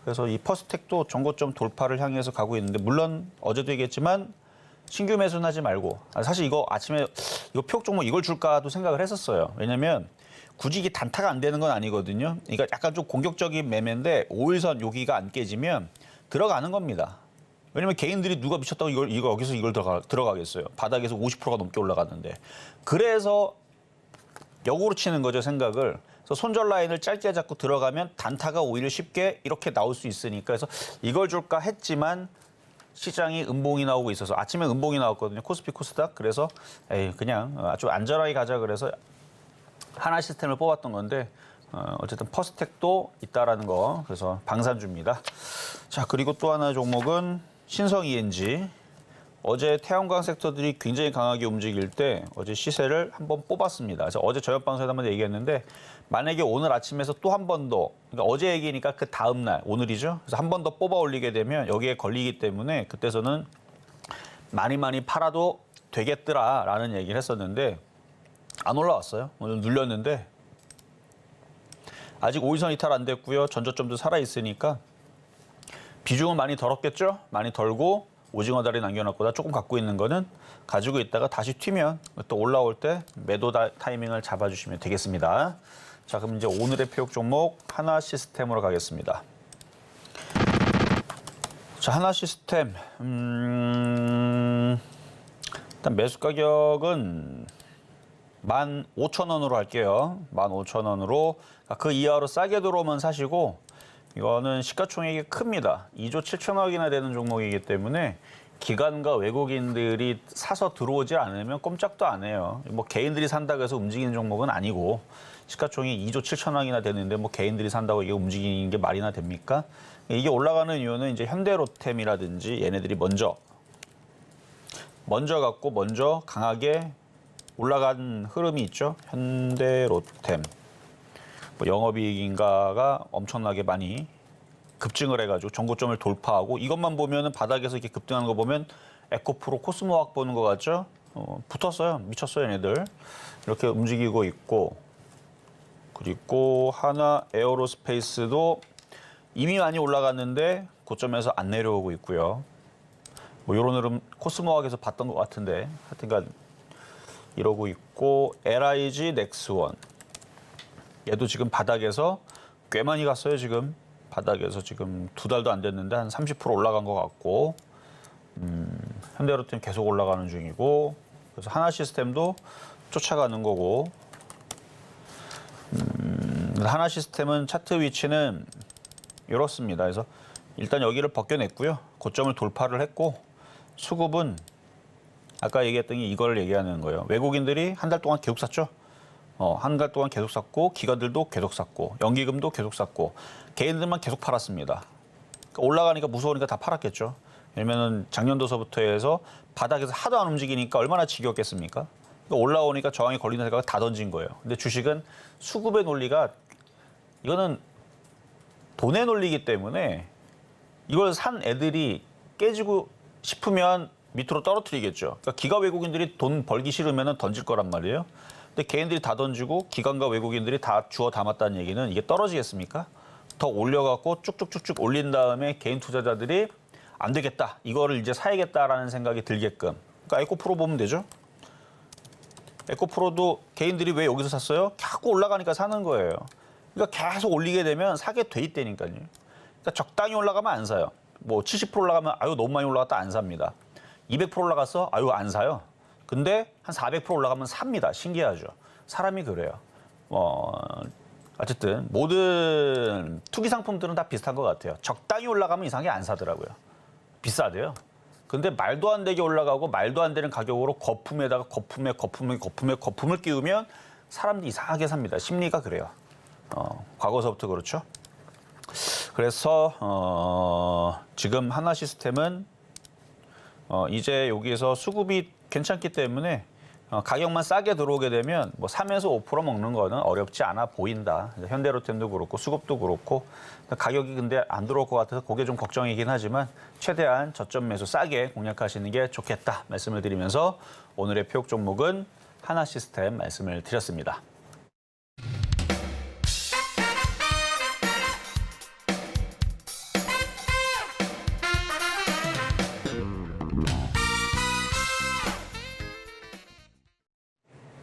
그래서 이 퍼스텍도 전고점 돌파를 향해서 가고 있는데, 물론 어제도 얘기했지만 신규 매수는 하지 말고, 사실 이거 아침에 이거 표적 종목 이걸 줄까도 생각을 했었어요. 왜냐면 굳이 이게 단타가 안 되는 건 아니거든요. 그러니까 약간 좀 공격적인 매매인데 5일선 여기가 안 깨지면 들어가는 겁니다. 왜냐면 개인들이 누가 미쳤다고 여기서 이걸 들어가겠어요. 바닥에서 50%가 넘게 올라갔는데. 그래서 역으로 치는 거죠, 생각을. 그래서 손절 라인을 짧게 잡고 들어가면 단타가 오히려 쉽게 이렇게 나올 수 있으니까. 그래서 이걸 줄까 했지만 시장이 음봉이 나오고 있어서 아침에 음봉이 나왔거든요. 코스피 코스닥. 그래서 그냥 아주 안전하게 가자 그래서 하나 시스템을 뽑았던 건데 어쨌든 퍼스텍도 있다라는 거. 그래서 방산주입니다. 자, 그리고 또 하나 종목은 신성 ENG. 어제 태양광 섹터들이 굉장히 강하게 움직일 때 어제 시세를 한번 뽑았습니다. 그래서 어제 저녁 방송에서 한번 얘기했는데, 만약에 오늘 아침에서 또 한 번 더, 그러니까 어제 얘기니까 그 다음 날, 오늘이죠. 그래서 한 번 더 뽑아 올리게 되면 여기에 걸리기 때문에 그때서는 많이 팔아도 되겠더라라는 얘기를 했었는데 안 올라왔어요. 오늘 눌렸는데 아직 5일선 이탈 안 됐고요. 전저점도 살아 있으니까 비중은 많이 덜었겠죠? 많이 덜고 오징어 다리 남겨놨거나 조금 갖고 있는 거는 가지고 있다가 다시 튀면 또 올라올 때 매도 타이밍을 잡아주시면 되겠습니다. 자, 그럼 이제 오늘의 표적 종목 하나 시스템으로 가겠습니다. 자, 하나 시스템. 일단 매수 가격은 15,000원으로 할게요. 15,000원으로. 그 이하로 싸게 들어오면 사시고, 이거는 시가총액이 큽니다. 2조 7천억이나 되는 종목이기 때문에 기관과 외국인들이 사서 들어오지 않으면 꼼짝도 안 해요. 뭐 개인들이 산다고 해서 움직이는 종목은 아니고, 시가총액이 2조 7천억이나 되는데 뭐 개인들이 산다고 이게 움직이는 게 말이나 됩니까? 이게 올라가는 이유는 이제 현대로템이라든지 얘네들이 먼저 갖고 먼저 강하게 올라간 흐름이 있죠. 현대로템. 뭐 영업이익인가가 엄청나게 많이 급증을 해가지고 전고점을 돌파하고, 이것만 보면은 바닥에서 이렇게 급등하는 거 보면 에코프로, 코스모학 보는 것 같죠? 붙었어요. 미쳤어요, 얘네들. 이렇게 움직이고 있고, 그리고 하나 에어로스페이스도 이미 많이 올라갔는데 고점에서 안 내려오고 있고요. 뭐 이런 흐름 코스모학에서 봤던 것 같은데 하여튼간 이러고 있고, LIG 넥스원. 얘도 지금 바닥에서 꽤 많이 갔어요. 지금 바닥에서 지금 2달도 안 됐는데 한 30% 올라간 것 같고, 현대로템 계속 올라가는 중이고, 그래서 하나 시스템도 쫓아가는 거고, 하나 시스템은 차트 위치는 이렇습니다. 그래서 일단 여기를 벗겨냈고요. 고점을 돌파를 했고, 수급은 아까 얘기했던 게 이걸 얘기하는 거예요. 외국인들이 한 달 동안 계속 샀죠. 한 달 동안 계속 샀고, 기관들도 계속 샀고, 연기금도 계속 샀고, 개인들만 계속 팔았습니다. 그러니까 올라가니까 무서우니까 다 팔았겠죠. 왜냐면은 작년도서부터 해서 바닥에서 하도 안 움직이니까 얼마나 지겹겠습니까? 그러니까 올라오니까 저항이 걸리는 생각을 다 던진 거예요. 근데 주식은 수급의 논리가 이거는 돈의 논리이기 때문에 이걸 산 애들이 깨지고 싶으면 밑으로 떨어뜨리겠죠. 그러니까 기가 외국인들이 돈 벌기 싫으면 던질 거란 말이에요. 근데 개인들이 다 던지고 기관과 외국인들이 다 주워 담았다는 얘기는 이게 떨어지겠습니까? 더 올려갖고 쭉쭉쭉쭉 올린 다음에 개인 투자자들이 안 되겠다. 이거를 이제 사야겠다라는 생각이 들게끔. 그러니까 에코프로 보면 되죠. 에코프로도 개인들이 왜 여기서 샀어요? 자꾸 올라가니까 사는 거예요. 그러니까 계속 올리게 되면 사게 돼 있다니까요. 그러니까 적당히 올라가면 안 사요. 뭐 70% 올라가면 아유 너무 많이 올라갔다 안 삽니다. 200% 올라갔어? 아유 안 사요. 근데 한 400% 올라가면 삽니다. 신기하죠. 사람이 그래요. 어쨌든 모든 투기 상품들은 다 비슷한 것 같아요. 적당히 올라가면 이상하게 안 사더라고요. 비싸대요. 근데 말도 안 되게 올라가고 말도 안 되는 가격으로 거품에다가 거품을 끼우면 사람들이 이상하게 삽니다. 심리가 그래요. 과거서부터 그렇죠. 그래서 지금 하나 시스템은 이제 여기에서 수급이 괜찮기 때문에 가격만 싸게 들어오게 되면 뭐 3에서 5% 먹는 거는 어렵지 않아 보인다. 현대로템도 그렇고 수급도 그렇고 가격이 근데 안 들어올 것 같아서 그게 좀 걱정이긴 하지만 최대한 저점 매수 싸게 공략하시는 게 좋겠다 말씀을 드리면서 오늘의 표적 종목은 하나 시스템 말씀을 드렸습니다.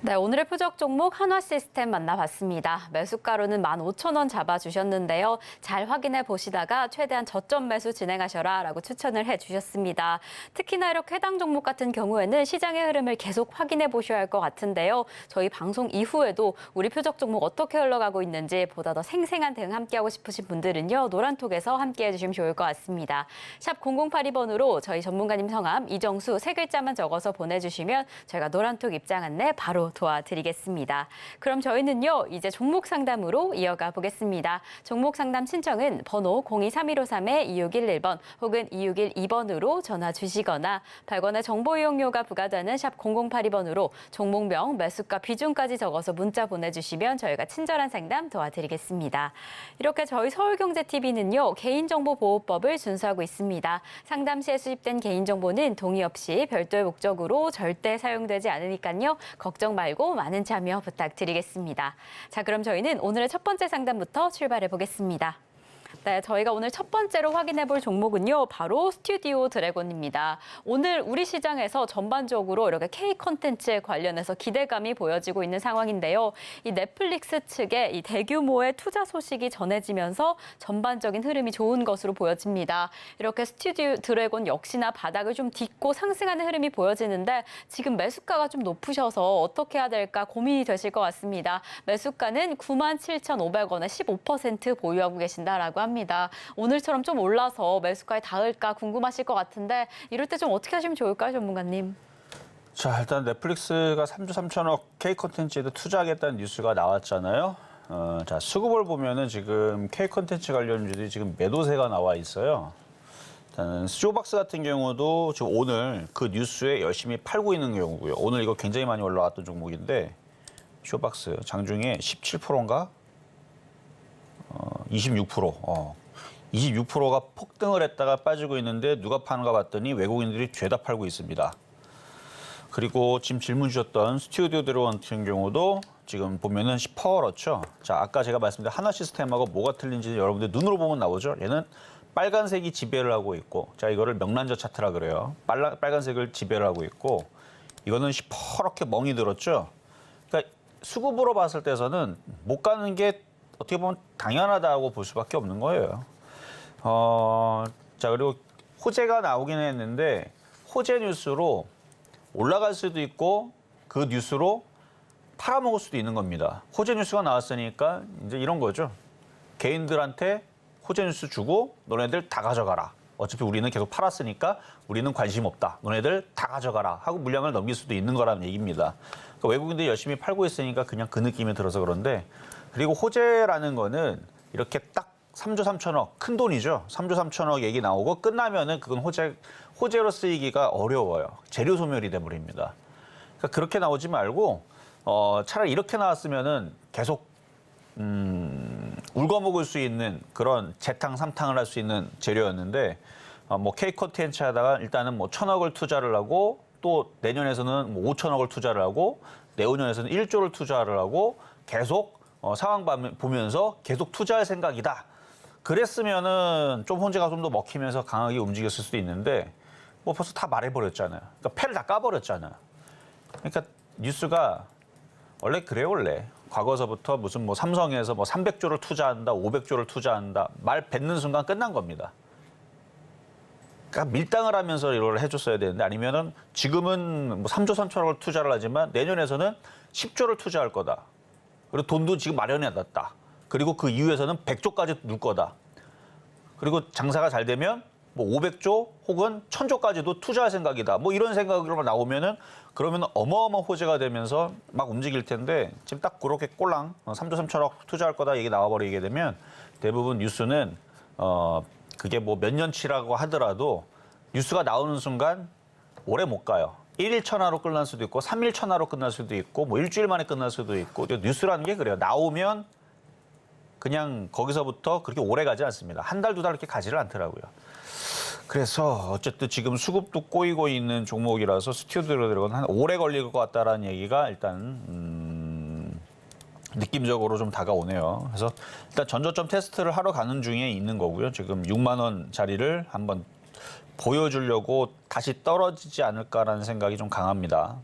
네, 오늘의 표적 종목 한화시스템 만나봤습니다. 매수가로는 15,000원 잡아주셨는데요. 잘 확인해 보시다가 최대한 저점 매수 진행하셔라 라고 추천을 해주셨습니다. 특히나 이렇게 해당 종목 같은 경우에는 시장의 흐름을 계속 확인해 보셔야 할 것 같은데요. 저희 방송 이후에도 우리 표적 종목 어떻게 흘러가고 있는지 보다 더 생생한 대응 함께하고 싶으신 분들은요. 노란톡에서 함께해 주시면 좋을 것 같습니다. 샵 0082번으로 저희 전문가님 성함 이정수 3글자만 적어서 보내주시면 저희가 노란톡 입장 안내 바로 도와드리겠습니다. 그럼 저희는요, 이제 종목 상담으로 이어가 보겠습니다. 종목 상담 신청은 번호 023153-2611번 혹은 2612번으로 전화 주시거나 100원의 정보 이용료가 부과되는 샵 0082번으로 종목명, 매수가, 비중까지 적어서 문자 보내주시면 저희가 친절한 상담 도와드리겠습니다. 이렇게 저희 서울경제TV는요, 개인정보보호법을 준수하고 있습니다. 상담 시에 수집된 개인정보는 동의 없이 별도의 목적으로 절대 사용되지 않으니까요, 걱정 말고 많은 참여 부탁드리겠습니다. 자, 그럼 저희는 오늘의 첫 번째 상담부터 출발해 보겠습니다. 네, 저희가 오늘 첫 번째로 확인해 볼 종목은요, 바로 스튜디오 드래곤입니다. 오늘 우리 시장에서 전반적으로 이렇게 K 콘텐츠에 관련해서 기대감이 보여지고 있는 상황인데요. 이 넷플릭스 측의 이 대규모의 투자 소식이 전해지면서 전반적인 흐름이 좋은 것으로 보여집니다. 이렇게 스튜디오 드래곤 역시나 바닥을 좀 딛고 상승하는 흐름이 보여지는데 지금 매수가가 좀 높으셔서 어떻게 해야 될까 고민이 되실 것 같습니다. 매수가는 97,500원에 15% 보유하고 계신다라고 합니다. 오늘처럼 좀 올라서 매수가에 닿을까 궁금하실 것 같은데 이럴 때 좀 어떻게 하시면 좋을까요, 전문가님? 자, 일단 넷플릭스가 3조 3천억 K 콘텐츠에도 투자하겠다는 뉴스가 나왔잖아요. 자, 수급을 보면은 지금 K 콘텐츠 관련주들이 지금 매도세가 나와 있어요. 일단 쇼박스 같은 경우도 지금 오늘 그 뉴스에 열심히 팔고 있는 경우고요. 오늘 이거 굉장히 많이 올라왔던 종목인데 쇼박스 장중에 17%인가? 26%. 26%가 폭등을 했다가 빠지고 있는데 누가 파는가 봤더니 외국인들이 죄다 팔고 있습니다. 그리고 지금 질문 주셨던 스튜디오 드래곤 같은 경우도 지금 보면은 퍼렇죠. 자, 아까 제가 말씀드린 하나 시스템하고 뭐가 틀린지 여러분들 눈으로 보면 나오죠. 얘는 빨간색이 지배를 하고 있고, 자, 이거를 명란젓 차트라 그래요. 빨간색을 지배를 하고 있고, 이거는 시퍼렇게 멍이 들었죠. 그러니까 수급으로 봤을 때서는 못 가는 게 어떻게 보면 당연하다고 볼 수밖에 없는 거예요. 자, 그리고 호재가 나오긴 했는데 호재 뉴스로 올라갈 수도 있고 그 뉴스로 팔아먹을 수도 있는 겁니다. 호재 뉴스가 나왔으니까 이제 이런 거죠. 개인들한테 호재 뉴스 주고 너네들 다 가져가라. 어차피 우리는 계속 팔았으니까 우리는 관심 없다. 너네들 다 가져가라 하고 물량을 넘길 수도 있는 거라는 얘기입니다. 그러니까 외국인들이 열심히 팔고 있으니까 그냥 그 느낌이 들어서 그런데, 그리고 호재라는 거는 이렇게 딱 3조 3천억, 큰 돈이죠. 3조 3천억 얘기 나오고 끝나면은 그건 호재로 쓰이기가 어려워요. 재료 소멸이 돼버립니다. 그러니까 그렇게 나오지 말고 차라리 이렇게 나왔으면은 계속 울거먹을 수 있는 그런 재탕, 삼탕을 할 수 있는 재료였는데 뭐 K 콘텐츠에다가 일단은 뭐 1,000억을 투자를 하고 또 내년에서는 뭐 5천억을 투자를 하고 내후년에서는 1조를 투자를 하고 계속 상황 보면서 계속 투자할 생각이다. 그랬으면은 좀 혼재가 좀 더 먹히면서 강하게 움직였을 수도 있는데 뭐 벌써 다 말해버렸잖아요. 그러니까 패를 다 까버렸잖아요. 그러니까 뉴스가 원래 그래요, 원래. 과거서부터 무슨 뭐 삼성에서 뭐 300조를 투자한다, 500조를 투자한다. 말 뱉는 순간 끝난 겁니다. 그러니까 밀당을 하면서 이걸 해줬어야 되는데 아니면은 지금은 뭐 3조 3천억을 투자를 하지만 내년에서는 10조를 투자할 거다. 그리고 돈도 지금 마련해놨다. 그리고 그 이후에서는 100조까지 넣을 거다. 그리고 장사가 잘 되면 뭐 500조 혹은 1000조까지도 투자할 생각이다. 뭐 이런 생각으로 나오면은 그러면 어마어마한 호재가 되면서 막 움직일 텐데 지금 딱 그렇게 꼴랑 3조 3천억 투자할 거다 얘기 나와버리게 되면 대부분 뉴스는 그게 뭐 몇 년치라고 하더라도 뉴스가 나오는 순간 오래 못 가요. 1일 천하로 끝날 수도 있고 3일 천하로 끝날 수도 있고 뭐 일주일 만에 끝날 수도 있고 뉴스라는 게 그래요. 나오면 그냥 거기서부터 그렇게 오래 가지 않습니다. 한 달, 두 달 이렇게 가지를 않더라고요. 그래서 어쨌든 지금 수급도 꼬이고 있는 종목이라서 스튜디오로 들어가는 한 오래 걸릴 것 같다라는 얘기가 일단 느낌적으로 좀 다가오네요. 그래서 일단 전저점 테스트를 하러 가는 중에 있는 거고요. 지금 6만 원짜리를 한번 보여주려고 다시 떨어지지 않을까라는 생각이 좀 강합니다.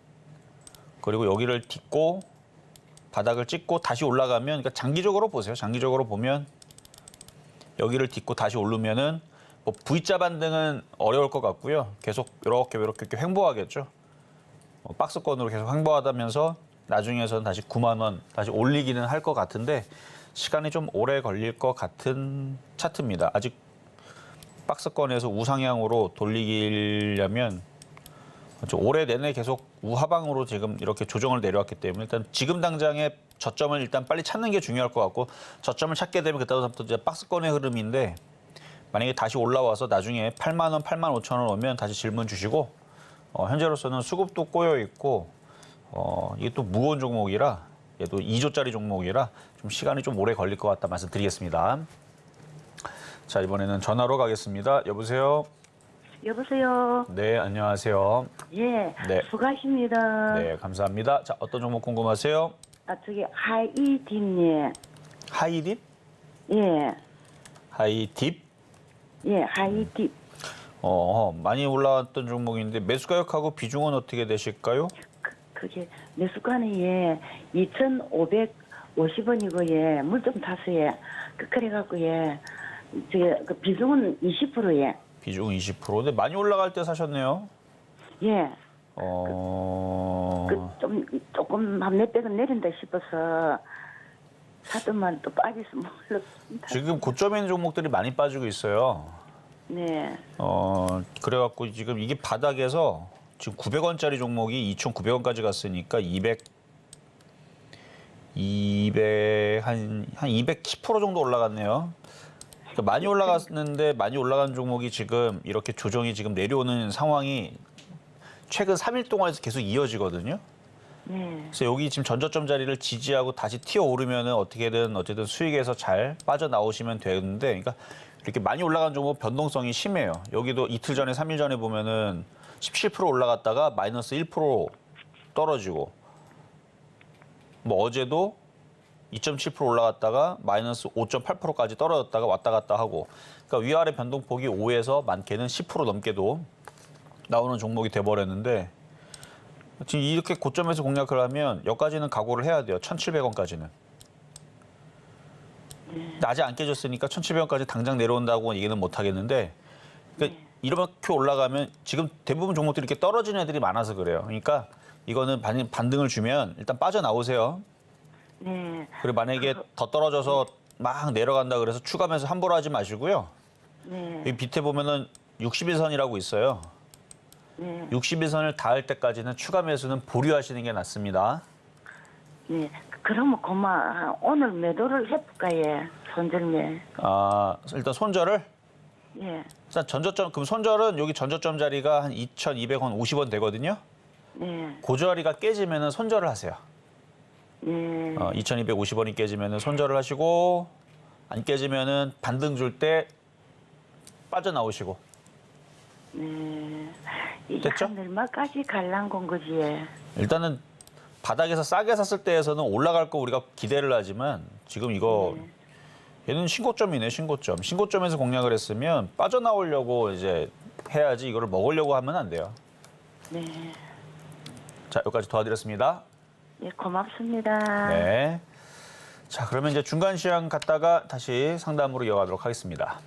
그리고 여기를 딛고 바닥을 찍고 다시 올라가면, 그러니까 장기적으로 보세요. 장기적으로 보면 여기를 딛고 다시 오르면은 뭐 V자 반등은 어려울 것 같고요. 계속 이렇게 횡보하겠죠. 박스권으로 계속 횡보하다면서 나중에서는 다시 9만 원 다시 올리기는 할 것 같은데 시간이 좀 오래 걸릴 것 같은 차트입니다. 아직 박스권에서 우상향으로 돌리려면 올해 내내 계속 우하방으로 지금 이렇게 조정을 내려왔기 때문에 일단 지금 당장의 저점을 일단 빨리 찾는 게 중요할 것 같고 저점을 찾게 되면 그때부터 이제 박스권의 흐름인데 만약에 다시 올라와서 나중에 8만 원, 8만 5천 원 오면 다시 질문 주시고 현재로서는 수급도 꼬여 있고 이게 또 무거운 종목이라 얘도 2조짜리 종목이라 좀 시간이 좀 오래 걸릴 것 같다 말씀드리겠습니다. 자, 이번에는 전화로 가겠습니다. 여보세요? 여보세요. 네, 안녕하세요. 예, 네. 수고하십니다. 네, 감사합니다. 자, 어떤 종목 궁금하세요? 저기 하이딥님. 하이딥? 예, 하이딥? 예, 하이딥. 많이 올라왔던 종목인데 매수가격하고 비중은 어떻게 되실까요? 그게 매수가는 예, 2,550원이고 예, 물 좀 타서 예, 그래갖고 예, 그 비중은 20%예. 비중 20%. 근데 많이 올라갈 때 사셨네요. 예. 어... 조금 몇 백은 내린다 싶어서 사더만 또 빠져서 몰랐습니다. 지금 고점에 있는 종목들이 많이 빠지고 있어요. 네. 그래갖고 지금 이게 바닥에서 지금 900원짜리 종목이 2,900원까지 갔으니까 한 210% 정도 올라갔네요. 그러니까 많이 올라갔는데 많이 올라간 종목이 지금 이렇게 조정이 지금 내려오는 상황이 최근 3일 동안에서 계속 이어지거든요. 네. 그래서 여기 지금 전저점 자리를 지지하고 다시 튀어 오르면은 어떻게든 수익에서 잘 빠져나오시면 되는데, 그러니까 이렇게 많이 올라간 종목 변동성이 심해요. 여기도 이틀 전에, 3일 전에 보면은 17% 올라갔다가 마이너스 1% 떨어지고, 뭐 어제도 2.7% 올라갔다가 마이너스 5.8%까지 떨어졌다가 왔다 갔다 하고, 그러니까 위아래 변동폭이 5에서 많게는 10% 넘게도 나오는 종목이 돼버렸는데 지금 이렇게 고점에서 공략을 하면 여기까지는 각오를 해야 돼요. 1,700원까지는. 근데 아직 안 깨졌으니까 1,700원까지 당장 내려온다고 얘기는 못 하겠는데, 그러니까 이렇게 올라가면 지금 대부분 종목들이 이렇게 떨어지는 애들이 많아서 그래요. 그러니까 이거는 반등을 주면 일단 빠져나오세요. 네. 그리고 만약에 더 떨어져서 막 내려간다 그래서 추가 매수 함부로 하지 마시고요. 네. 여기 밑에 보면은 61선이라고 있어요. 네. 61선을 닿을 때까지는 추가 매수는 보류하시는 게 낫습니다. 네. 그러면 오늘 매도를 해볼까, 예. 손절매. 일단 손절을? 예. 일단 전저점, 그럼 손절은 여기 전저점 자리가 한 2,200원, 50원 되거든요. 네. 고저리가 깨지면은 손절을 하세요. 네. 2,250원이 깨지면은 손절을 하시고 안 깨지면은 반등 줄 때 빠져나오시고. 네. 이게 됐죠? 한 얼마까지 갈란 건 거지? 일단은 바닥에서 싸게 샀을 때에서는 올라갈 거 우리가 기대를 하지만 지금 이거 얘는 신고점이네, 신고점. 신고점에서 공략을 했으면 빠져나오려고 이제 해야지 이거를 먹으려고 하면 안 돼요. 네. 자, 여기까지 도와드렸습니다. 예, 고맙습니다. 네. 자, 그러면 이제 중간 시황 갔다가 다시 상담으로 이어가도록 하겠습니다.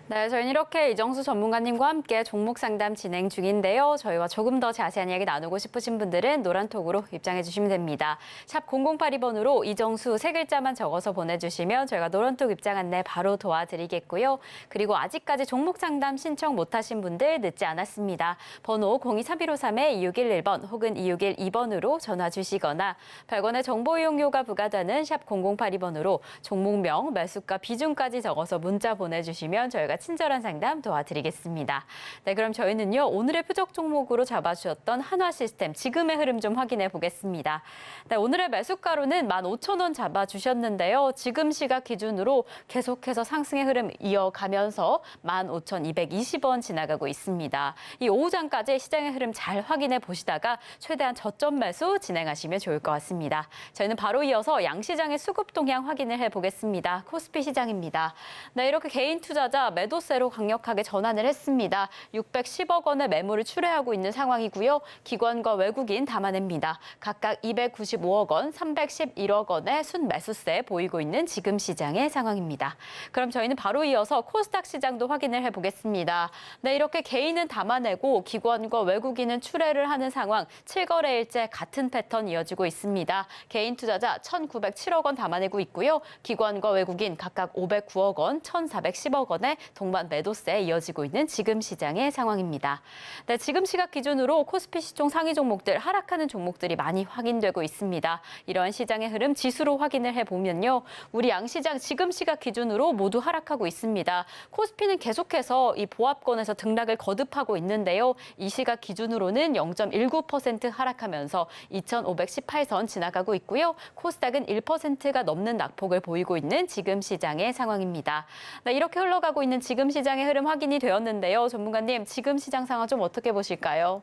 네, 저희는 이렇게 이정수 전문가님과 함께 종목 상담 진행 중인데요. 저희와 조금 더 자세한 이야기 나누고 싶으신 분들은 노란톡으로 입장해 주시면 됩니다. 샵 0082번으로 이정수 세 글자만 적어서 보내주시면 저희가 노란톡 입장 안내 바로 도와드리겠고요. 그리고 아직까지 종목 상담 신청 못하신 분들 늦지 않았습니다. 번호 023153-2611번 혹은 2612번으로 전화 주시거나 100원의 정보 이용료가 부과되는 샵 0082번으로 종목명, 매수가, 비중까지 적어서 문자 보내주시면 저희가 친절한 상담 도와드리겠습니다. 네, 그럼 저희는요, 오늘의 표적 종목으로 잡아주셨던 한화시스템 지금의 흐름 좀 확인해 보겠습니다. 네, 오늘의 매수가로는 15,000원 잡아주셨는데요. 지금 시각 기준으로 계속해서 상승의 흐름 이어가면서 15,220원 지나가고 있습니다. 이 오후장까지 시장의 흐름 잘 확인해 보시다가 최대한 저점 매수 진행하시면 좋을 것 같습니다. 저희는 바로 이어서 양시장의 수급 동향 확인을 해보겠습니다. 코스피 시장입니다. 네, 이렇게 개인 투자자 매도세로 강력하게 전환을 했습니다. 610억 원의 매물을 출회하고 있는 상황이고요. 기관과 외국인 담아냅니다. 각각 295억 원, 311억 원의 순매수세 보이고 있는 지금 시장의 상황입니다. 그럼 저희는 바로 이어서 코스닥 시장도 확인을 해보겠습니다. 네, 이렇게 개인은 담아내고 기관과 외국인은 출회를 하는 상황, 7거래일째 같은 패턴 이어지고 있습니다. 개인 투자자 1,907억 원 담아내고 있고요. 기관과 외국인 각각 509억 원, 1,410억 원의 동반 매도세에 이어지고 있는 지금 시장의 상황입니다. 네, 지금 시각 기준으로 코스피 시총 상위 종목들 하락하는 종목들이 많이 확인되고 있습니다. 이러한 시장의 흐름 지수로 확인을 해보면요. 우리 양시장 지금 시각 기준으로 모두 하락하고 있습니다. 코스피는 계속해서 이 보합권에서 등락을 거듭하고 있는데요. 이 시각 기준으로는 0.19% 하락하면서 2,518선 지나가고 있고요. 코스닥은 1%가 넘는 낙폭을 보이고 있는 지금 시장의 상황입니다. 네, 이렇게 흘러가고 있는 지금 시장의 흐름 확인이 되었는데요. 전문가님, 지금 시장 상황 좀 어떻게 보실까요?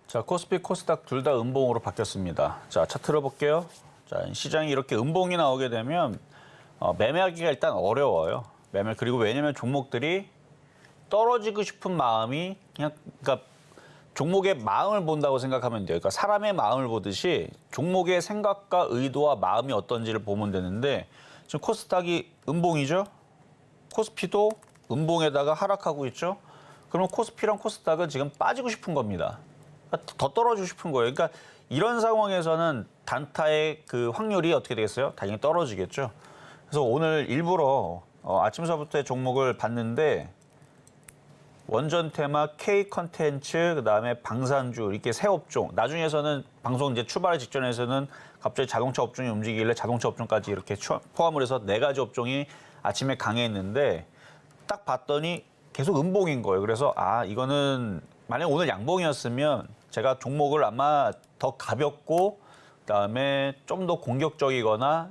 자, 코스피, 코스닥 둘 다 음봉으로 바뀌었습니다. 자, 차트를 볼게요. 자, 시장이 이렇게 음봉이 나오게 되면 매매하기가 일단 어려워요. 그리고 왜냐면 종목들이 떨어지고 싶은 마음이 그러니까 종목의 마음을 본다고 생각하면 돼요. 그러니까 사람의 마음을 보듯이 종목의 생각과 의도와 마음이 어떤지를 보면 되는데 지금 코스닥이 음봉이죠. 코스피도 음봉에다가 하락하고 있죠. 그러면 코스피랑 코스닥은 지금 빠지고 싶은 겁니다. 그러니까 더 떨어지고 싶은 거예요. 그러니까 이런 상황에서는 단타의 그 확률이 어떻게 되겠어요? 당연히 떨어지겠죠. 그래서 오늘 일부러 아침서부터의 종목을 봤는데 원전 테마, K 컨텐츠, 그다음에 방산주 이렇게 세 업종. 나중에서는 방송 이제 출발 직전에서는 갑자기 자동차 업종이 움직이길래 자동차 업종까지 이렇게 포함을 해서 네 가지 업종이 아침에 강했는데 딱 봤더니 계속 음봉인 거예요. 그래서 이거는 만약 오늘 양봉이었으면 제가 종목을 아마 더 가볍고 그다음에 좀 더 공격적이거나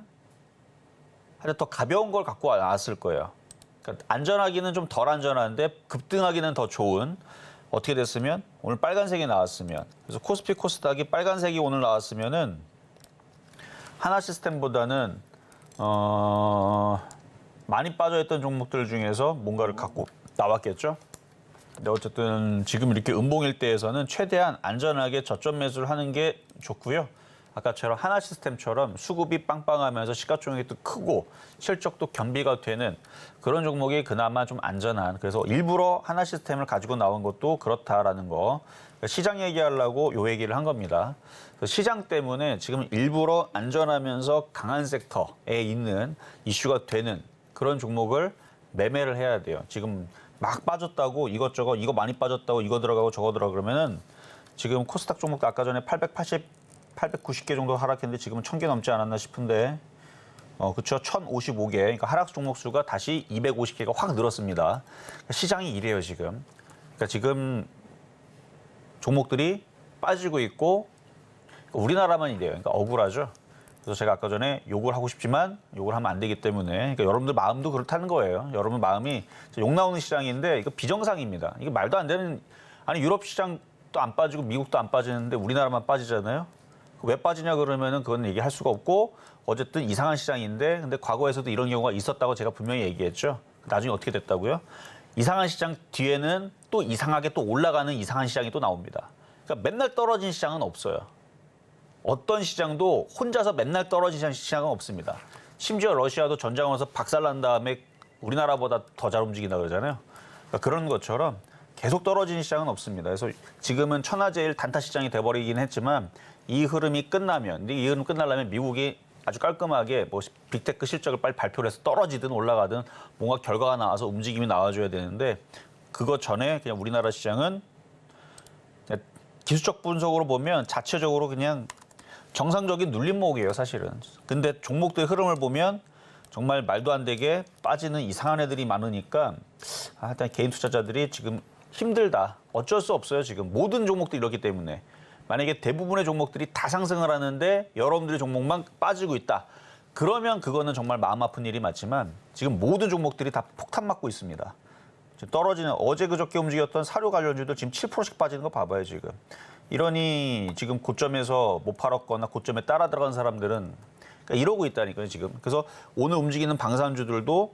하여튼 더 가벼운 걸 갖고 나왔을 거예요. 그러니까 안전하기는 좀 덜 안전한데 급등하기는 더 좋은 어떻게 됐으면 오늘 빨간색이 나왔으면 그래서 코스피 코스닥이 빨간색이 오늘 나왔으면은 하나시스템보다는 많이 빠져있던 종목들 중에서 뭔가를 갖고 나왔겠죠. 근데 어쨌든 지금 이렇게 음봉일 때에서는 최대한 안전하게 저점 매수를 하는 게 좋고요. 아까처럼 하나시스템처럼 수급이 빵빵하면서 시가총액도 크고 실적도 겸비가 되는 그런 종목이 그나마 좀 안전한 그래서 일부러 하나시스템을 가지고 나온 것도 그렇다라는 거 시장 얘기하려고 요 얘기를 한 겁니다. 시장 때문에 지금 일부러 안전하면서 강한 섹터에 있는 이슈가 되는 그런 종목을 매매를 해야 돼요. 지금 막 빠졌다고 이것저것 이거 많이 빠졌다고 이거 들어가고 저거 들어가 그러면은 지금 코스닥 종목도 아까 전에 890개 정도 하락했는데 지금은 1,000개 넘지 않았나 싶은데 그렇죠. 1,055개. 그러니까 하락 종목 수가 다시 250개가 확 늘었습니다. 그러니까 시장이 이래요, 지금. 그러니까 지금 종목들이 빠지고 있고 우리나라만 이래요. 그러니까 억울하죠. 그래서 제가 아까 전에 욕을 하고 싶지만 욕을 하면 안 되기 때문에 그러니까 여러분들 마음도 그렇다는 거예요. 여러분 마음이 욕 나오는 시장인데 이거 비정상입니다. 이게 말도 안 되는 아니 유럽 시장도 안 빠지고 미국도 안 빠지는데 우리나라만 빠지잖아요. 왜 빠지냐 그러면은 그건 얘기할 수가 없고 어쨌든 이상한 시장인데 근데 과거에서도 이런 경우가 있었다고 제가 분명히 얘기했죠. 나중에 어떻게 됐다고요? 이상한 시장 뒤에는 또 이상하게 또 올라가는 이상한 시장이 또 나옵니다. 그러니까 맨날 떨어진 시장은 없어요. 어떤 시장도 혼자서 맨날 떨어지는 시장은 없습니다. 심지어 러시아도 전쟁 와서 박살난 다음에 우리나라보다 더 잘 움직인다 그러잖아요. 그러니까 그런 것처럼 계속 떨어지는 시장은 없습니다. 그래서 지금은 천하제일 단타 시장이 돼버리긴 했지만 이 흐름이 끝나면, 근데 이 흐름 끝나려면 미국이 아주 깔끔하게 뭐 빅테크 실적을 빨리 발표를 해서 떨어지든 올라가든 뭔가 결과가 나와서 움직임이 나와줘야 되는데 그것 전에 그냥 우리나라 시장은 기술적 분석으로 보면 자체적으로 그냥 정상적인 눌림목이에요, 사실은. 근데 종목들의 흐름을 보면 정말 말도 안 되게 빠지는 이상한 애들이 많으니까 일단 개인 투자자들이 지금 힘들다. 어쩔 수 없어요, 지금. 모든 종목들이 이렇기 때문에. 만약에 대부분의 종목들이 다 상승을 하는데 여러분들의 종목만 빠지고 있다. 그러면 그거는 정말 마음 아픈 일이 맞지만 지금 모든 종목들이 다 폭탄 맞고 있습니다. 지금 떨어지는 어제 그저께 움직였던 사료 관련주들 지금 7%씩 빠지는 거 봐봐요, 지금. 이러니 지금 고점에서 못 팔았거나 고점에 따라 들어간 사람들은 그러니까 이러고 있다니까요, 지금. 그래서 오늘 움직이는 방산주들도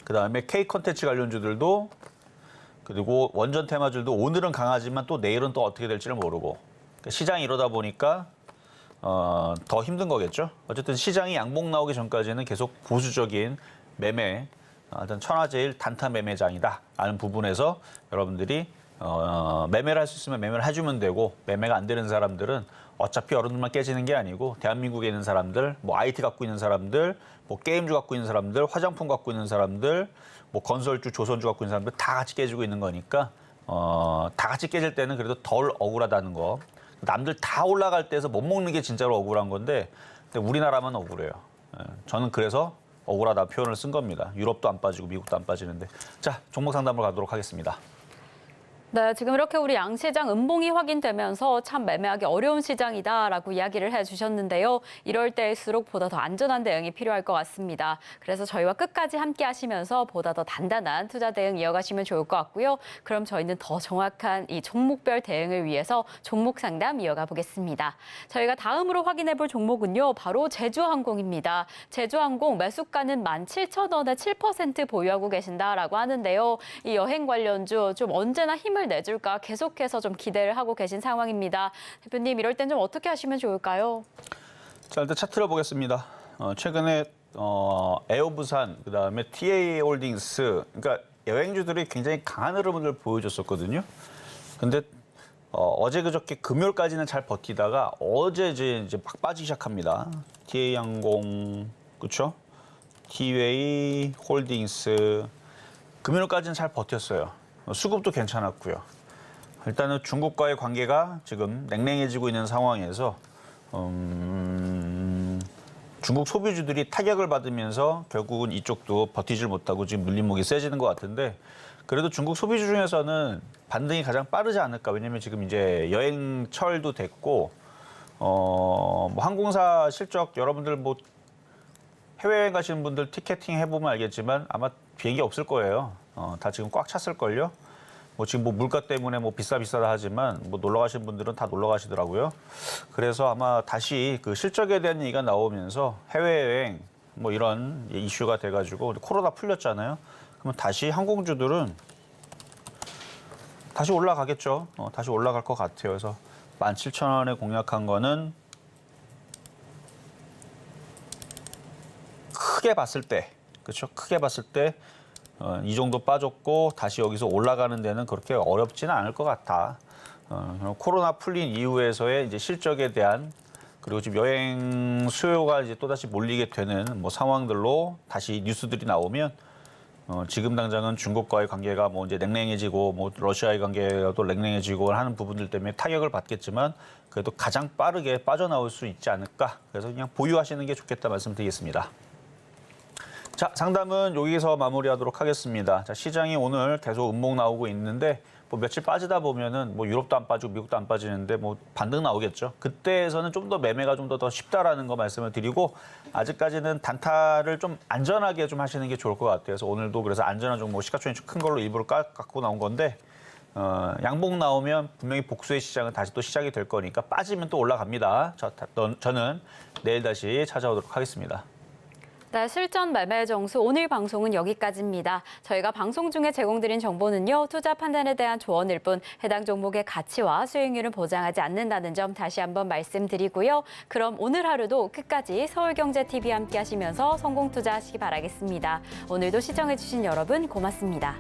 그다음에 K 컨텐츠 관련주들도 그리고 원전 테마주들도 오늘은 강하지만 또 내일은 또 어떻게 될지를 모르고 그러니까 시장이 이러다 보니까 더 힘든 거겠죠. 어쨌든 시장이 양봉 나오기 전까지는 계속 보수적인 매매, 일단 천하제일 단타 매매장이다 라는 부분에서 여러분들이 매매를 할 수 있으면 매매를 해주면 되고 매매가 안 되는 사람들은 어차피 여러분들만 깨지는 게 아니고 대한민국에 있는 사람들, 뭐 IT 갖고 있는 사람들, 뭐 게임주 갖고 있는 사람들, 화장품 갖고 있는 사람들, 뭐 건설주, 조선주 갖고 있는 사람들 다 같이 깨지고 있는 거니까 다 같이 깨질 때는 그래도 덜 억울하다는 거. 남들 다 올라갈 때에서 못 먹는 게 진짜로 억울한 건데 근데 우리나라만 억울해요. 저는 그래서 억울하다 표현을 쓴 겁니다. 유럽도 안 빠지고 미국도 안 빠지는데. 자, 종목 상담으로 가도록 하겠습니다. 네, 지금 이렇게 우리 양시장 음봉이 확인되면서 참 매매하기 어려운 시장이다라고 이야기를 해주셨는데요. 이럴 때일수록 보다 더 안전한 대응이 필요할 것 같습니다. 그래서 저희와 끝까지 함께 하시면서 보다 더 단단한 투자 대응 이어가시면 좋을 것 같고요. 그럼 저희는 더 정확한 이 종목별 대응을 위해서 종목 상담 이어가 보겠습니다. 저희가 다음으로 확인해 볼 종목은요. 바로 제주항공입니다. 제주항공 매수가는 17,000원에 7% 보유하고 계신다라고 하는데요. 이 여행 관련주 좀 언제나 힘을 내줄까 계속해서 좀 기대를 하고 계신 상황입니다. 대표님, 이럴 땐 좀 어떻게 하시면 좋을까요? 자, 일단 차트를 보겠습니다. 최근에 에어부산, 그다음에 TA 홀딩스, 그러니까 여행주들이 굉장히 강한 흐름을 보여줬었거든요. 근데 어제 그저께 금요일까지는 잘 버티다가 어제 이제 막 빠지기 시작합니다. TA 항공, 그렇죠? 티웨이 홀딩스 금요일까지는 잘 버텼어요. 수급도 괜찮았고요. 일단은 중국과의 관계가 지금 냉랭해지고 있는 상황에서 중국 소비주들이 타격을 받으면서 결국은 이쪽도 버티질 못하고 지금 눌림목이 세지는 것 같은데 그래도 중국 소비주 중에서는 반등이 가장 빠르지 않을까. 왜냐면 지금 이제 여행철도 됐고 뭐 항공사 실적 여러분들 뭐 해외여행 가시는 분들 티켓팅 해보면 알겠지만 아마 비행기 없을 거예요. 다 지금 꽉 찼을걸요. 뭐 지금 뭐 물가 때문에 뭐 비싸다 하지만 뭐 놀러 가신 분들은 다 놀러 가시더라고요. 그래서 아마 다시 그 실적에 대한 얘기가 나오면서 해외여행 뭐 이런 이슈가 돼가지고 코로나 풀렸잖아요. 그러면 다시 항공주들은 다시 올라가겠죠. 다시 올라갈 것 같아요. 그래서 17,000원에 공략한 거는 크게 봤을 때, 그렇죠? 크게 봤을 때 이 정도 빠졌고 다시 여기서 올라가는 데는 그렇게 어렵지는 않을 것 같아. 코로나 풀린 이후에서의 이제 실적에 대한 그리고 지금 여행 수요가 이제 또다시 몰리게 되는 뭐 상황들로 다시 뉴스들이 나오면 지금 당장은 중국과의 관계가 뭐 이제 냉랭해지고 뭐 러시아의 관계가 또 냉랭해지고 하는 부분들 때문에 타격을 받겠지만 그래도 가장 빠르게 빠져나올 수 있지 않을까. 그래서 그냥 보유하시는 게 좋겠다 말씀드리겠습니다. 자, 상담은 여기서 마무리하도록 하겠습니다. 자, 시장이 오늘 계속 음봉 나오고 있는데 뭐 며칠 빠지다 보면은 뭐 유럽도 안 빠지고 미국도 안 빠지는데 뭐 반등 나오겠죠. 그때에서는 좀 더 매매가 좀 더 쉽다라는 거 말씀을 드리고 아직까지는 단타를 좀 안전하게 좀 하시는 게 좋을 것 같아요. 그래서 오늘도 그래서 안전한 종목 시가총액 큰 걸로 일부러 갖고 나온 건데 양봉 나오면 분명히 복수의 시장은 다시 또 시작이 될 거니까 빠지면 또 올라갑니다. 저는 내일 다시 찾아오도록 하겠습니다. 네, 실전 말매 정수 오늘 방송은 여기까지입니다. 저희가 방송 중에 제공드린 정보는요, 투자 판단에 대한 조언일 뿐 해당 종목의 가치와 수익률은 보장하지 않는다는 점 다시 한번 말씀드리고요. 그럼 오늘 하루도 끝까지 서울경제TV 함께 하시면서 성공 투자하시기 바라겠습니다. 오늘도 시청해주신 여러분 고맙습니다.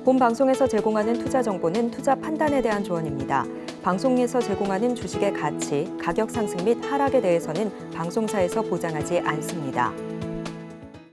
본 방송에서 제공하는 투자 정보는 투자 판단에 대한 조언입니다. 방송에서 제공하는 주식의 가치, 가격 상승 및 하락에 대해서는 방송사에서 보장하지 않습니다.